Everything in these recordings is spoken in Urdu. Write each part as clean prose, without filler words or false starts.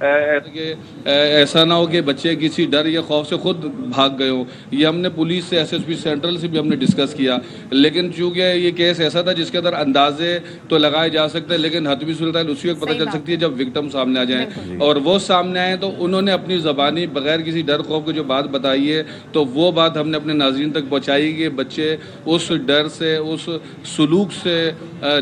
کہ ایسا نہ ہو کہ بچے کسی ڈر یا خوف سے خود بھاگ گئے ہوں. یہ ہم نے پولیس سے ایس ایس پی سینٹرل سے بھی ہم نے ڈسکس کیا, لیکن چونکہ یہ کیس ایسا تھا جس کے اندر اندازے تو لگائے جا سکتے ہیں, لیکن حتمی صورتحال اسی وقت پتہ چل سکتی ہے جب وکٹم سامنے آ جائیں, اور وہ سامنے آئیں تو انہوں نے اپنی زبانی بغیر کسی ڈر خوف کے جو بات بتائی ہے, تو وہ بات ہم نے اپنے ناظرین تک پہنچائی کہ بچے اس ڈر سے, اس سلوک سے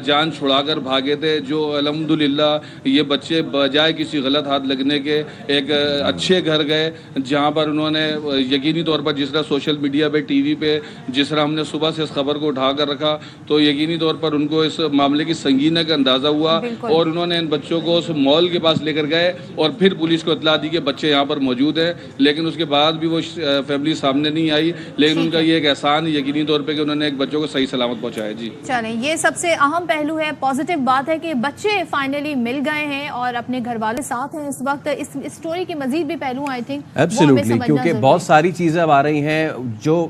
جان چھڑا کر بھاگے تھے, جو الحمدللہ یہ بچے بجائے کسی غلط ہاتھ لگنے کے ایک اچھے گھر گئے, جہاں پر انہوں نے یقینی طور پر جس طرح سوشل میڈیا پہ, ٹی وی پہ جس طرح ہم نے صبح سے اس خبر کو اٹھا کر رکھا, تو یقینی طور پر ان کو اس معاملے کی سنگینی کا اندازہ ہوا, اور انہوں نے ان بچوں کو اس مال کے پاس لے کر گئے اور پھر پولیس کو اطلاع دی کہ بچے یہاں پر موجود ہیں, لیکن اس کے بعد بھی وہ فیملی سامنے نہیں آئی, لیکن ان کا یہ ایک احسان یقینی طور پہ کہ انہوں نے ایک بچوں کو صحیح سلامت پہنچایا. جی چلیں, یہ سب سے اہم پہلو ہے, پازیٹیو بات ہے کہ بچے فائنلی مل گئے ہیں اور اپنے گھر والے ساتھ ہیں اس وقت. اس اسٹوری کے مزید بھی پہلو آئی تھنک ایبسلیوٹلی, کیونکہ بہت ساری چیزیں اب آ رہی ہیں جو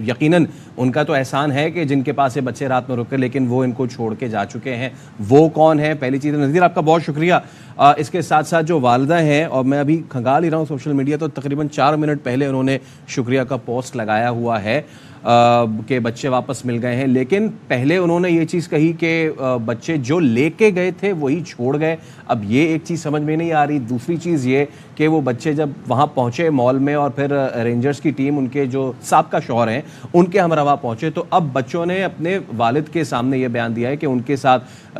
یقیناً ان کا تو احسان ہے کہ جن کے پاس یہ بچے رات میں رکے, لیکن وہ ان کو چھوڑ کے جا چکے ہیں, وہ کون ہے پہلی چیز. نذیر آپ کا بہت شکریہ. اس کے ساتھ ساتھ جو والدہ ہیں, اور میں ابھی کھنگال ہی رہا ہوں سوشل میڈیا, تو تقریباً 4 منٹ پہلے انہوں نے شکریہ کا پوسٹ لگایا ہوا ہے کہ بچے واپس مل گئے ہیں, لیکن پہلے انہوں نے یہ چیز کہی کہ بچے جو لے کے گئے تھے وہی چھوڑ گئے. اب یہ ایک چیز سمجھ میں نہیں آ رہی. دوسری چیز یہ کہ وہ بچے جب وہاں پہنچے مال میں, اور پھر رینجرز کی ٹیم ان کے جو سابقہ شوہر ہیں ان کے ہمراہ پہنچے, تو اب بچوں نے اپنے والد کے سامنے یہ بیان دیا ہے کہ ان کے ساتھ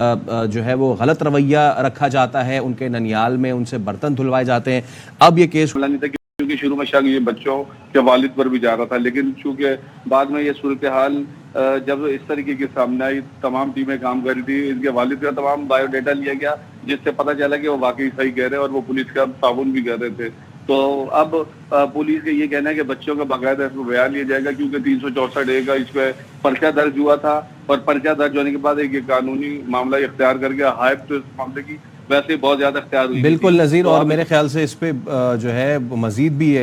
جو ہے وہ غلط رویہ رکھا جاتا ہے, ان کے ننیال میں ان سے برتن دھلوائے جاتے ہیں. اب یہ کیس کیونکہ شروع میں شک یہ بچوں کے والد پر بھی جا رہا تھا, لیکن چونکہ بعد میں یہ صورتحال جب اس طریقے کے سامنے آئی, تمام ٹیمیں کام کر رہی تھی, ان کے والد کا تمام بایو ڈیٹا لیا گیا, جس سے پتہ چلا کہ وہ واقعی صحیح کہہ رہے ہیں اور وہ پولیس کا تعاون بھی کر رہے تھے. تو اب پولیس کا یہ کہنا ہے کہ بچوں کا باقاعدہ اس کو بیان لیا جائے گا, کیونکہ 364 کا اس پہ پرچہ درج ہوا تھا, اور پرچہ درج ہونے کے بعد ایک قانونی معاملہ اختیار کر کے ہائپ تو اس معاملے کی ویسے بہت زیادہ اختیار ہوئی. بالکل نذیر, اور میرے خیال سے اس پہ جو ہے مزید بھی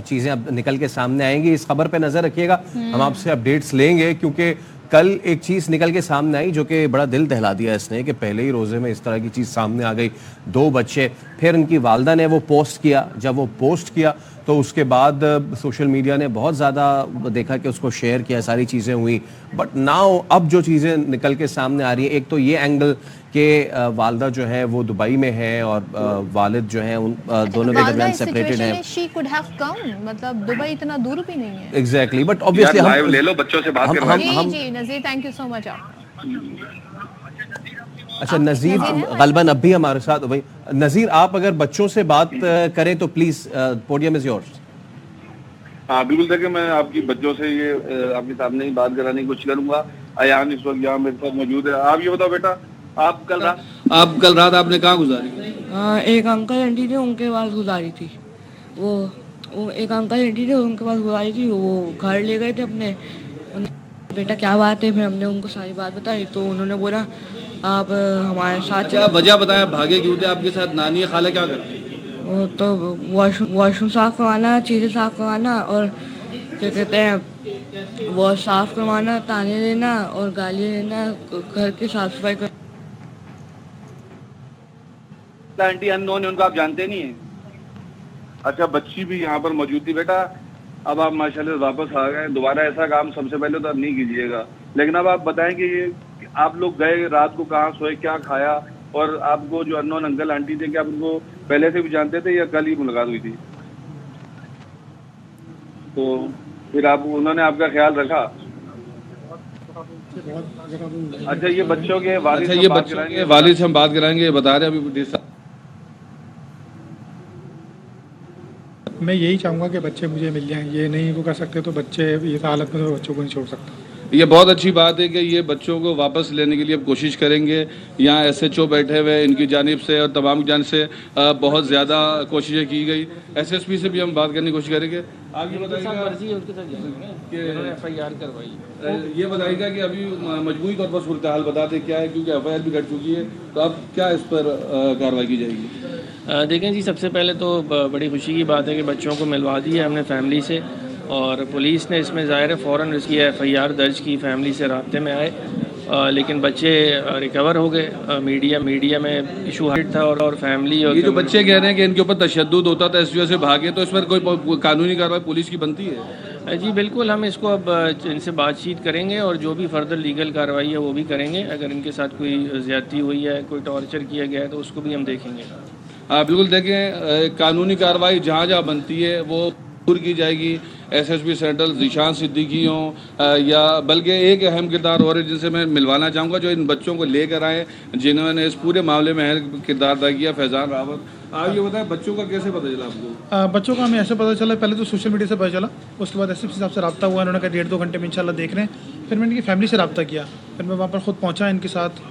چیزیں اب نکل کے سامنے آئیں گی. اس خبر پہ نظر رکھیے گا, ہم آپ سے اپڈیٹس لیں گے, کیونکہ کل ایک چیز نکل کے سامنے آئی جو کہ بڑا دل دہلا دیا اس نے, کہ پہلے ہی روزے میں اس طرح کی چیز سامنے آ گئی. 2 بچے, پھر ان کی والدہ نے وہ پوسٹ کیا, جب وہ پوسٹ کیا تو اس کے بعد سوشل میڈیا نے بہت زیادہ دیکھا کہ اس کو شیئر کیا, ساری چیزیں ہوئی. بٹ ناؤ اب جو چیزیں نکل کے سامنے آ رہی ہیں, ایک تو یہ اینگل کہ والدہ جو ہے وہ دبئی میں ہے اور والد جو ہیں ان دونوں کے درمیان سیپریٹڈ ہیں. مطلب دبئی اتنا دور بھی نہیں ہے. ایگزیکٹلی, بٹ obviously لائیو لے لو, بچوں سے بات کرواؤ. جی نذیر, تھینک یو سو مچ. اچھا نذیر غالباً اب بھی ہمارے ساتھ. بھائی نذیر, آپ اگر بچوں سے بات کریں تو پلیز, پوڈیم از یورس. ہاں بالکل, دیکھیں میں آپ کی بچوں سے یہ آپ کے سامنے ہی بات کرانے کی کوشش کروں گا. ایان اس وقت یہاں میرے ساتھ موجود ہے. آپ یہ بتاؤ بیٹا, آپ کل رات آپ نے کہاں گزاری؟ ایک انکل آنٹی تھے, ان کے پاس گزاری تھی. وہ ایک انکل آنٹی تھے, ان کے پاس گزاری تھی. وہ گھر لے گئے تھے اپنے. بیٹا کیا بات ہے, پھر ہم نے ان کو ساری بات بتائی, تو انہوں نے بولا آپ ہمارے ساتھ. کیا وجہ بتایا, بھاگے کیوں تھے آپ کے ساتھ؟ نانی خالہ کیا کرتی؟ وہ تو واش روم صاف کروانا, چیزیں صاف کروانا, اور کیا کہتے ہیں وہ صاف کروانا, تانے لینا اور گالیاں لینا, گھر کی صاف صفائی کرنا. آنٹی ان نون ہے, ان کو آپ جانتے نہیں ہیں؟ اچھا, بچی بھی یہاں پر موجود تھی. بیٹا اب آپ ماشاءاللہ واپس آ گئے, دوبارہ ایسا کام سب سے پہلے تو اب نہیں کیجیے گا. لیکن اب آپ بتائیں کہ یہ آپ لوگ گئے رات کو کہاں سوئے, کیا کھایا, اور آپ کو جو ان نون انکل آنٹی تھے کیا آپ ان کو پہلے سے بھی جانتے تھے یا کل ہی ملاقات ہوئی تھی؟ تو پھر انہوں نے آپ کا خیال رکھا؟ اچھا, یہ بچوں کے والد سے ہم بات کرائیں گے. یہ بتا رہے ہیں ابھی میں یہی چاہوں گا کہ بچے مجھے مل جائیں. یہ نہیں وہ کر سکتے تو بچے اس حالت میں تو بچوں کو نہیں چھوڑ سکتا. یہ بہت اچھی بات ہے کہ یہ بچوں کو واپس لینے کے لیے اب کوشش کریں گے. یہاں ایس ایچ او بیٹھے ہوئے, ان کی جانب سے اور تمام جانب سے بہت زیادہ کوششیں کی گئی. ایس ایس پی سے بھی ہم بات کرنے کی کوشش کریں گے. آپ یہ بتائیے گا کہ ابھی مجموعی طور پر صورتحال بتاتے کیا ہے, کیونکہ ایف آئی آر بھی کٹ چکی ہے, تو اب کیا اس پر کارروائی کی جائے گی؟ دیکھیں جی, سب سے پہلے تو بڑی خوشی کی بات ہے کہ بچوں کو ملوا دی ہے ہم نے فیملی سے, اور پولیس نے اس میں ظاہر ہے فوراً اس کی ایف آئی آر درج کی, فیملی سے رابطے میں آئے لیکن بچے ریکور ہو گئے. میڈیا میں ایشو ہائٹ تھا اور فیملی اور یہ جو بچے کہہ رہے ہیں کہ ان کے اوپر تشدد ہوتا تھا اس وجہ سے بھاگے, تو اس پر کوئی قانونی کارروائی پولیس کی بنتی ہے؟ جی بالکل, ہم اس کو اب ان سے بات چیت کریں گے اور جو بھی فردر لیگل کارروائی ہے وہ بھی کریں گے. اگر ان کے ساتھ کوئی زیادتی ہوئی ہے, کوئی ٹارچر کیا گیا ہے تو اس کو بھی ہم دیکھیں گے. بالکل, دیکھیں قانونی کارروائی جہاں جہاں بنتی ہے وہ کی جائے گی. S S P central Zeeshan Siddiqui ہوں یا بلکہ ایک اہم کردار اور ہے جن سے میں ملوانا چاہوں گا, جو ان بچوں کو لے کر آئے جنہوں نے اس پورے معاملے میں اہم کردار ادا کیا, فیضان راوت. آپ یہ بتائیں بچوں کا کیسے پتہ چلا آپ کو؟ بچوں کا ہمیں ایسے پتہ چلا, پہلے تو سوشل میڈیا سے پتہ چلا, اس کے بعد ایس ایس پی صاحب سے رابطہ ہوا, انہوں نے کہا 1.5-2 گھنٹے میں انشاءاللہ دیکھ رہے ہیں. پھر میں ان کی فیملی سے رابطہ کیا, پھر میں وہاں پر خود پہنچا ان کے ساتھ,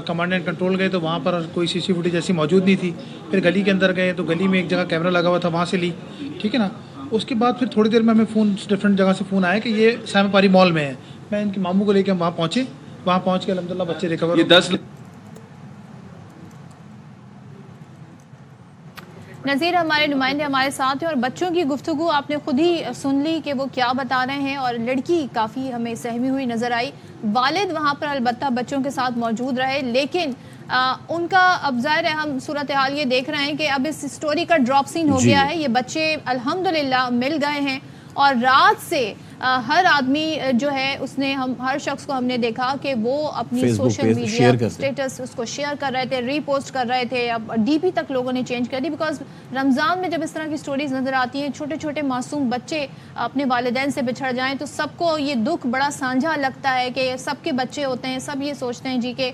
کمانڈ اینڈ کنٹرول گئے تو وہاں پر کوئی سی سی فوٹیج ایسی موجود نہیں تھی. پھر گلی کے اندر گئے تو گلی میں ایک جگہ کیمرہ لگا ہوا تھا, وہاں سے لی, ٹھیک ہے نا. اس کے بعد پھر تھوڑی دیر میں ہمیں فون ڈفرینٹ جگہ سے فون آیا کہ یہ سیما پاری مال میں ہے. میں ان کے ماموں کو لے کے ہم وہاں پہنچے, وہاں پہنچ کے الحمدللہ بچے ریکور. یہ 10 نذیر ہمارے نمائندے ہمارے ساتھ ہیں اور بچوں کی گفتگو آپ نے خود ہی سن لی کہ وہ کیا بتا رہے ہیں, اور لڑکی کافی ہمیں سہمی ہوئی نظر آئی. والد وہاں پر البتہ بچوں کے ساتھ موجود رہے, لیکن ان کا اب ظاہر ہے ہم صورتحال یہ دیکھ رہے ہیں کہ اب اس سٹوری کا ڈراپ سین ہو گیا ہے. یہ بچے الحمدللہ مل گئے ہیں اور رات سے ہر آدمی جو ہے اس نے ہر شخص کو ہم نے دیکھا کہ وہ اپنی سوشل میڈیا اسٹیٹس اس کو شیئر کر رہے تھے, ری پوسٹ کر رہے تھے. اب ڈی پی تک لوگوں نے چینج کر دی, بیکاز رمضان میں جب اس طرح کی سٹوریز نظر آتی ہیں, چھوٹے چھوٹے معصوم بچے اپنے والدین سے بچھڑ جائیں تو سب کو یہ دکھ بڑا سانجھا لگتا ہے کہ سب کے بچے ہوتے ہیں, سب یہ سوچتے ہیں جی کہ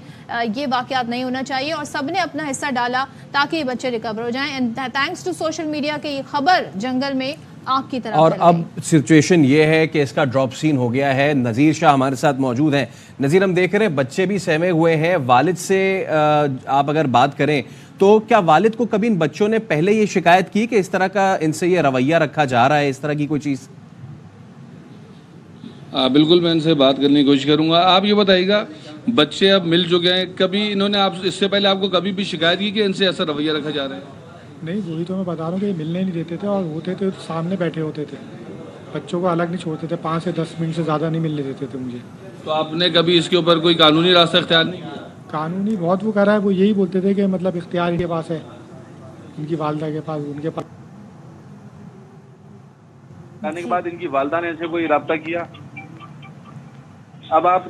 یہ واقعات نہیں ہونا چاہیے, اور سب نے اپنا حصہ ڈالا تاکہ یہ بچے ریکور ہو جائیں. And thanks to social media کہ یہ خبر جنگل میں آگ کی طرح. اور اب سچویشن یہ ہے کہ اس کا ڈراپ سین ہو گیا ہے. نذیر شاہ ہمارے ساتھ موجود ہیں. نذیر, ہم دیکھ رہے ہیں بچے بھی سہمے ہوئے ہیں. والد سے آپ اگر بات کریں تو کیا والد کو کبھی ان بچوں نے پہلے یہ شکایت کی کہ اس طرح کا ان سے یہ رویہ رکھا جا رہا ہے, اس طرح کی کوئی چیز؟ بالکل, میں ان سے بات کرنے کی کوشش کروں گا. آپ یہ بتائیے گا, بچے اب مل چکے ہیں, کبھی انہوں نے اس سے پہلے آپ کو کبھی بھی شکایت کی کہ ان سے ایسا رویہ رکھا جا رہا ہے؟ نہیں, وہی تو میں بتا رہا ہوں کہ یہ ملنے نہیں دیتے تھے, اور ہوتے تھے سامنے بیٹھے ہوتے تھے, بچوں کو الگ نہیں چھوڑتے تھے, 5 سے 10 منٹ سے زیادہ نہیں ملنے دیتے تھے مجھے. تو آپ نے کبھی اس کے اوپر کوئی قانونی راستہ اختیار نہیں کیا؟ قانونی بہت وہ کرا ہے, وہ یہی بولتے تھے کہ مطلب اختیار کے پاس ہے, ان کی والدہ کے پاس, ان کے پاس. آنے کے بعد ان کی والدہ نے ان سے کوئی رابطہ کیا. اب آپ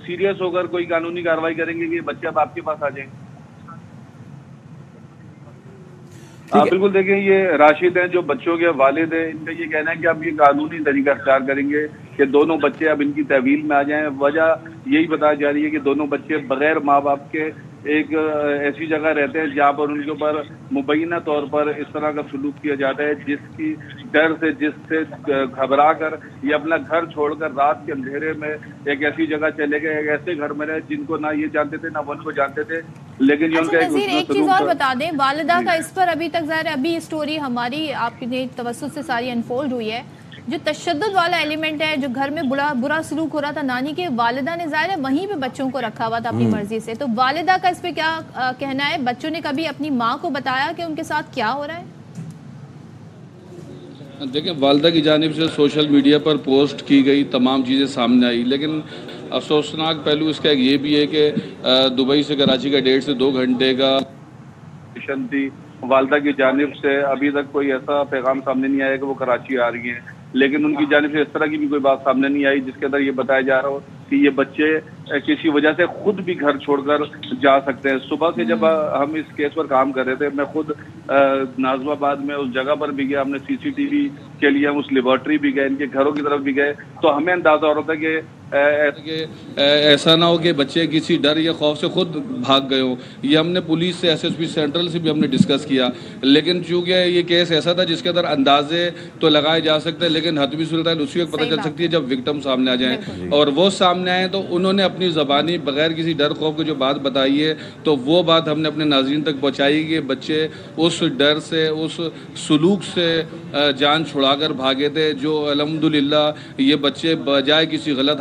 سیریس ہو کر کوئی قانونی کارروائی کریں گے کہ بچے اب آپ کے پاس آ جائیں گے؟ بالکل, دیکھیں یہ راشد ہیں جو بچوں کے والد ہیں, ان کا یہ کہنا ہے کہ اب یہ قانونی طریقہ اختیار کریں گے کہ دونوں بچے اب ان کی تحویل میں آ جائیں. وجہ یہی بتائی جا رہی ہے کہ دونوں بچے بغیر ماں باپ کے ایک ایسی جگہ رہتے ہیں جہاں پر ان کے اوپر مبینہ طور پر اس طرح کا سلوک کیا جاتا ہے جس کی ڈر سے, جس سے گھبرا کر یہ اپنا گھر چھوڑ کر رات کے اندھیرے میں ایک ایسی جگہ چلے گئے, ایک ایسے گھر میں رہے جن کو نہ یہ جانتے تھے نہ وہ ان کو جانتے تھے. لیکن ایک چیز اور بتا دیں, والدہ کا اس پر ابھی تک ظاہر ابھی اسٹوری ہماری آپ کے توسط سے ساری انفولڈ ہوئی ہے. جو تشدد والا ایلیمنٹ ہے, جو گھر میں برا سلوک ہو رہا تھا, نانی کے والدہ نے ظاہر ہے وہیں پہ بچوں کو رکھا ہوا تھا اپنی مرضی سے, تو والدہ کا اس پہ کیا کہنا ہے؟ بچوں نے کبھی اپنی ماں کو بتایا کہ ان کے ساتھ کیا ہو رہا ہے؟ دیکھیں, والدہ کی جانب سے سوشل میڈیا پر پوسٹ کی گئی تمام چیزیں سامنے آئی, لیکن افسوسناک پہلو اس کا ایک یہ بھی ہے کہ دبئی سے کراچی کا 1.5 سے 2 گھنٹے کا تھی. والدہ کی جانب سے ابھی تک کوئی ایسا پیغام سامنے نہیں آیا کہ وہ کراچی آ رہی ہیں, لیکن ان کی جانب سے اس طرح کی بھی کوئی بات سامنے نہیں آئی جس کے اندر یہ بتایا جا رہا ہو کہ یہ بچے کسی وجہ سے خود بھی گھر چھوڑ کر جا سکتے ہیں. صبح سے جب ہم اس کیس پر کام کر رہے تھے, میں خود نازم آباد میں اس جگہ پر بھی گیا, ہم نے CCTV کے لیے ہم اس لیبارٹری بھی گئے, ان کے گھروں کی طرف بھی گئے, تو ہمیں اندازہ ہو رہا تھا کہ ایسا نہ ہو کہ بچے کسی ڈر یا خوف سے خود بھاگ گئے ہوں. یہ ہم نے پولیس سے, SSP سینٹرل سے بھی ہم نے ڈسکس کیا, لیکن چونکہ یہ کیس ایسا تھا جس کے اندر اندازے تو لگائے جا سکتے ہیں, لیکن حتمی صورتحال اسی وقت پتہ چل سکتی ہے جب وکٹم سامنے آ جائیں, اور وہ سامنے آئیں تو انہوں نے اپنی زبانی بغیر کسی ڈر خوف کے جو بات بتائی ہے, تو وہ بات ہم نے اپنے ناظرین تک پہنچائی کہ بچے اس ڈر سے, اس سلوک سے جان چھڑا کر بھاگے تھے, جو الحمدللہ یہ بچے بجائے کسی غلط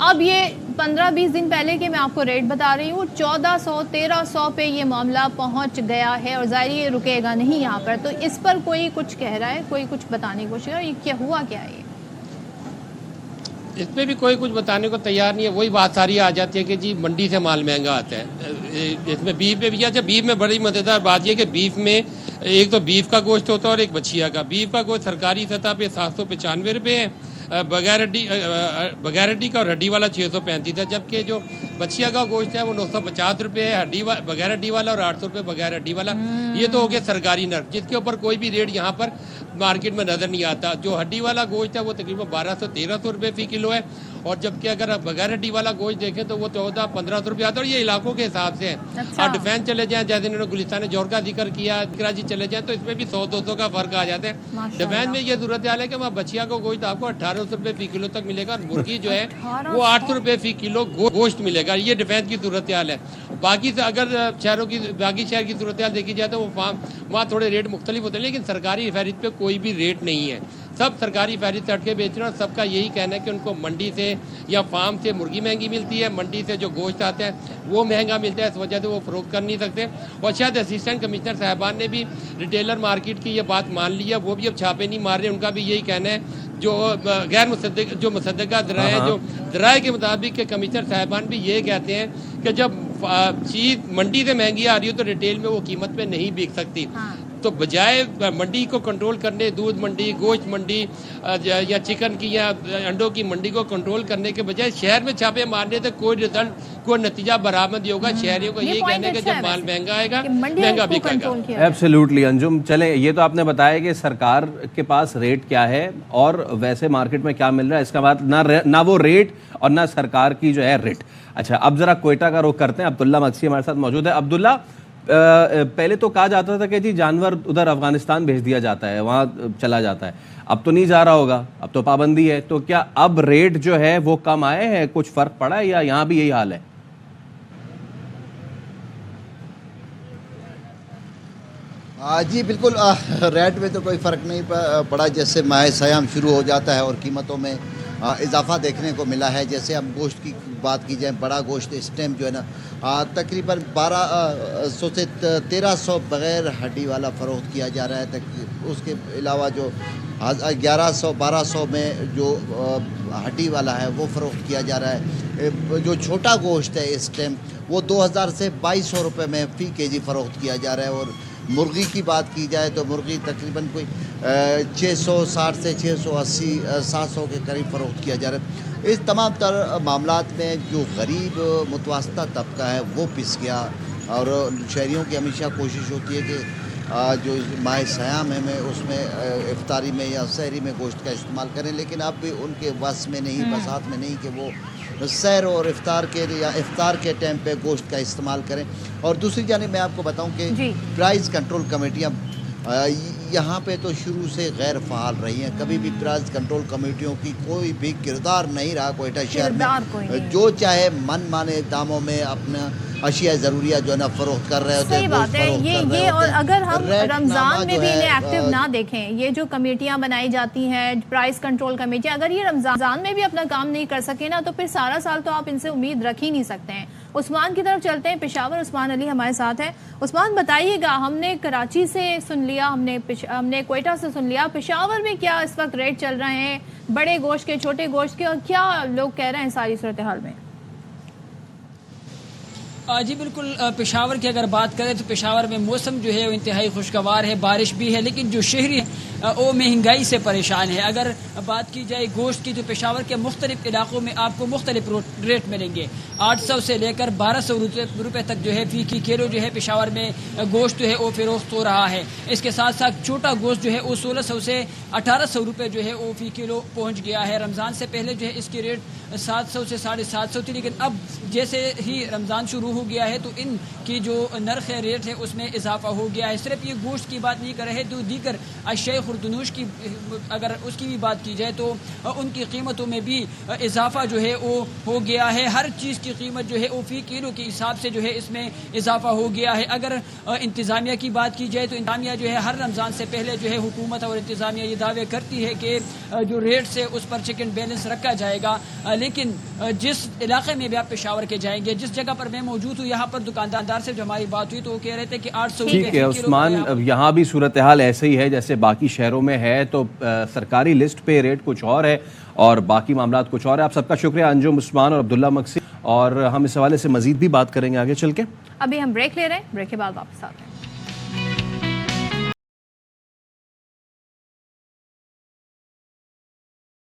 اب یہ 15-20 دن پہلے کے میں آپ کو ریٹ بتا رہی ہوں, 1400-1300 پہ یہ معاملہ پہنچ گیا ہے, اور ظاہر یہ رکے گا نہیں یہاں پر. تو اس پر کوئی کچھ کہہ رہا ہے, کوئی کچھ بتانے کی کوشش کر رہا ہے, یہ کیا ہوا کیا ہے؟ اس پہ بھی کوئی کچھ بتانے کو تیار نہیں ہے. وہی بات ساری آ جاتی ہے کہ جی منڈی سے مال مہنگا آتا ہے. اس میں بیف پہ بھی, اچھا بیف میں بڑی مزیدار بات یہ کہ بیف میں ایک تو بیف کا گوشت ہوتا ہے اور ایک بچیا کا. بیف کا گوشت سرکاری سطح پہ 795 روپے ہے, بغیر ہڈی کا, اور ہڈی والا 635 ہے, جبکہ جو بچیا کا گوشت ہے وہ 950 روپے ہے بغیر ہڈی والا, اور 800 روپے بغیر ہڈی والا. یہ تو ہو گیا سرکاری نرخ, جس کے اوپر کوئی بھی ریٹ یہاں پر مارکیٹ میں نظر نہیں آتا. جو ہڈی والا گوشت ہے وہ تقریباً 1200-1300 روپے فی کلو ہے, اور جبکہ اگر آپ بغیر ہڈی والا گوشت دیکھیں تو وہ 1400-1500 روپے آتا ہے. اور یہ علاقوں کے حساب سے ہے. اور ڈیفینس چلے جائیں, جیسے انہوں نے گلستان جوہر کا ذکر کیا, کراچی چلے جائیں تو اس میں بھی 100-200 کا فرق آ جاتا ہے. ڈیفینس میں یہ صورتحال ہے کہ وہاں بچیا کو گوشت آپ کو 1800 روپے فی کلو تک ملے گا, اور مرغی جو ہے وہ 800 روپے فی کلو گوشت ملے گا. یہ ڈیفینس کی صورتحال ہے. باقی سے اگر باقی شہر کی صورتحال دیکھی جائے تو وہاں تھوڑے ریٹ مختلف ہوتے ہیں, لیکن سرکاری فہرست پہ کوئی بھی ریٹ نہیں ہے. سب سرکاری فہرست ہٹ کے بیچ رہے ہیں, اور سب کا یہی کہنا ہے کہ ان کو منڈی سے یا فارم سے مرغی مہنگی ملتی ہے, منڈی سے جو گوشت آتا ہے وہ مہنگا ملتا ہے, اس وجہ سے وہ فروخت کر نہیں سکتے. اور شاید اسسٹنٹ کمشنر صاحبان نے بھی ریٹیلر مارکیٹ کی یہ بات مان لی ہے, وہ بھی اب چھاپے نہیں مار رہے. ان کا بھی یہی کہنا ہے, جو غیر مصدقہ ذرائع جو ذرائع کے مطابق کہ کمشنر صاحبان بھی یہ کہتے ہیں کہ جب چیز منڈی سے مہنگی آ رہی ہو تو ریٹیل میں وہ قیمت پہ نہیں بک سکتی. تو بجائے منڈی کو کنٹرول کرنے, دودھ منڈی, گوشت منڈی یا چکن کی یا انڈوں کی منڈی کو کنٹرول کرنے کے بجائے شہر میں چھاپے مارنے سے کوئی رزلٹ, کوئی نتیجہ برآمد نہیں ہوگا. شہریوں کو یہی کہنا ہے کہ جب مال مہنگا آئے گا مہنگا بکے گا. ایبسلیوٹلی انجم, چلیں یہ تو آپ نے بتایا کہ سرکار کے پاس ریٹ کیا ہے اور ویسے مارکیٹ میں کیا مل رہا ہے, اس کا بعد نہ وہ ریٹ اور نہ سرکار کی جو ہے ریٹ. اچھا, اب ذرا کوئٹہ کا رخ کرتے ہیں. عبداللہ مقسی ہمارے ساتھ موجود ہے. عبداللہ, پہلے تو کہا جاتا تھا کہ جی جانور ادھر افغانستان بھیج دیا جاتا ہے, وہاں چلا جاتا ہے, اب تو نہیں جا رہا ہوگا, اب تو پابندی ہے, تو کیا اب ریٹ جو ہے وہ کم آئے ہیں, کچھ فرق پڑا ہے یا یہاں بھی یہی حال ہے؟ جی بالکل, ریٹ میں تو کوئی فرق نہیں پڑا. جیسے ماہ سیام شروع ہو جاتا ہے اور قیمتوں میں اضافہ دیکھنے کو ملا ہے. جیسے اب گوشت کی بات کی جائے, بڑا گوشت اس ٹائم جو ہے نا تقریباً 1200 سے 1300 بغیر ہڈی والا فروخت کیا جا رہا ہے. اس کے علاوہ جو 1100-1200 میں جو ہڈی والا ہے وہ فروخت کیا جا رہا ہے. جو چھوٹا گوشت ہے اس ٹائم وہ 2000 سے 2200 روپے میں فی کے جی فروخت کیا جا رہا ہے. اور مرغی کی بات کی جائے تو مرغی تقریباً کوئی 660 سے 680-700 کے قریب فروخت کیا جا رہا ہے. اس تمام تر معاملات میں جو غریب متوسطہ طبقہ ہے وہ پس گیا, اور شہریوں کی ہمیشہ کوشش ہوتی ہے کہ جو ماہ سیام ہے میں اس میں افطاری میں یا سحری میں گوشت کا استعمال کریں, لیکن اب بھی ان کے وس میں نہیں, بساط میں نہیں کہ وہ سحر اور افطار کے ٹائم پہ گوشت کا استعمال کریں. اور دوسری جانب میں آپ کو بتاؤں کہ پرائز کنٹرول کمیٹیاں یہاں پہ تو شروع سے غیر فعال رہی ہیں. کبھی بھی پرائز کنٹرول کمیٹیوں کی کوئی بھی کردار نہیں رہا کوئٹہ شہر میں. جو چاہے من مانے داموں میں اپنا اشیاء ضروریہ جو ہے نا فروخت کر رہے ہوتے ہیں. صحیح بات ہے یہ. اور اگر ہم رمضان میں بھی انہیں ایکٹیو نہ دیکھیں, یہ جو کمیٹیاں بنائی جاتی ہیں پرائز کنٹرول کمیٹیاں, اگر یہ رمضان میں بھی اپنا کام نہیں کر سکے نا تو پھر سارا سال تو آپ ان سے امید رکھ ہی نہیں سکتے ہیں. عثمان کی طرف چلتے ہیں, پشاور عثمان علی ہمارے ساتھ ہیں. عثمان بتائیے گا, ہم نے کراچی سے سن لیا, ہم نے کوئٹہ سے سن لیا, پشاور میں کیا اس وقت ریٹ چل رہے ہیں بڑے گوشت کے, چھوٹے گوشت کے, اور کیا لوگ کہہ رہے ہیں ساری صورتحال میں؟ جی بالکل, پشاور کی اگر بات کریں تو پشاور میں موسم جو ہے وہ انتہائی خوشگوار ہے, بارش بھی ہے, لیکن جو شہری وہ مہنگائی سے پریشان ہے. اگر بات کی جائے گوشت کی تو پشاور کے مختلف علاقوں میں آپ کو مختلف ریٹ ملیں گے. 800 سے لے کر 1200 روپے تک جو ہے فی کلو جو ہے پشاور میں گوشت جو ہے وہ فروخت ہو رہا ہے. اس کے ساتھ ساتھ چھوٹا گوشت جو ہے وہ 1600 سے 1800 روپے جو ہے وہ فی کلو پہنچ گیا ہے. رمضان سے پہلے جو ہے اس کی ریٹ 700 سے 750 تھی, لیکن اب جیسے ہی رمضان شروع ہو گیا ہے تو ان کی جو نرخ ریٹ ہے اس میں اضافہ ہو گیا ہے. صرف یہ گوشت کی بات نہیں کر رہے, تو دیگر اشیاء پردنوش کی اگر اس کی بھی بات کی جائے تو ان کی قیمتوں میں بھی اضافہ جو ہے وہ ہو گیا ہے. ہر چیز کی قیمت جو ہے وہ فی کلو کے حساب سے جو ہے اس میں اضافہ ہو گیا ہے. اگر انتظامیہ کی بات کی جائے تو انتظامیہ جو ہے ہر رمضان سے پہلے جو ہے حکومت اور انتظامیہ یہ دعوے کرتی ہے کہ جو ریٹ سے اس پر چیک اینڈ بیلنس رکھا جائے گا, لیکن جس علاقے میں بھی آپ پشاور کے جائیں گے, جس جگہ پر میں موجود ہوں, یہاں پر دکاندار سے جو ہماری بات ہوئی تو وہ کہہ رہے تھے کہ 800 ٹھیک ہے عثمان, یہاں بھی صورتحال ایسے ہی ہے جیسے باقی شہروں میں ہے, تو سرکاری لسٹ پہ ریٹ کچھ اور ہے اور باقی معاملات کچھ اور ہے. آپ سب کا شکریہ انجم, عثمان اور عبداللہ مقصد, اور ہم اس حوالے سے مزید بھی بات کریں گے آگے چل کے. ابھی ہم بریک لے رہے ہیں, بریک کے بعد واپس آتے ہیں.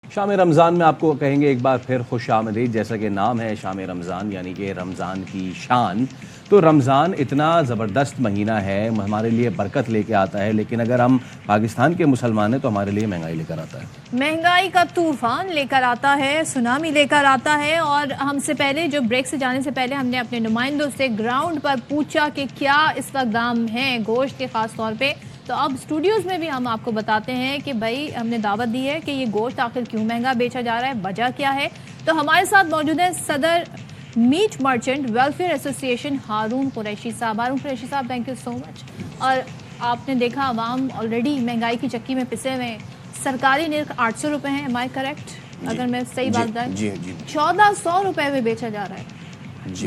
شام رمضان میں آپ کو کہیں گے ایک بار پھر خوش آمدید. جیسا کہ نام ہے شام رمضان یعنی کہ رمضان کی شان, تو رمضان اتنا زبردست مہینہ ہے, ہمارے لیے برکت لے کے آتا ہے, لیکن اگر ہم پاکستان کے مسلمان ہیں تو ہمارے لیے مہنگائی لے کر آتا ہے. مہنگائی کا طوفان لے کر آتا ہے, سونامی لے کر آتا ہے. اور ہم سے پہلے جو بریک سے جانے سے پہلے ہم نے اپنے نمائندوں سے گراؤنڈ پر پوچھا کہ کیا اس وقت دام ہیں گوشت کے خاص طور پہ, تو اب اسٹوڈیوز میں بھی ہم آپ کو بتاتے ہیں کہ بھائی ہم نے دعوت دی ہے کہ یہ گوشت آخر کیوں مہنگا بیچا جا رہا ہے, وجہ کیا ہے. تو ہمارے ساتھ موجود ہیں صدر میٹ مرچنٹ ویلفیئر ایسوسی ایشن ہارون قریشی صاحب. ہارون قریشی صاحب, تھینک یو سو مچ. اور آپ نے دیکھا عوام آلریڈی مہنگائی کی چکی میں پسے ہوئے ہیں. سرکاری نرخ 800 روپے ہیں, ایم آئی کریکٹ اگر میں صحیح بات بتائیں؟ 1400 روپے میں بیچا جا رہا ہے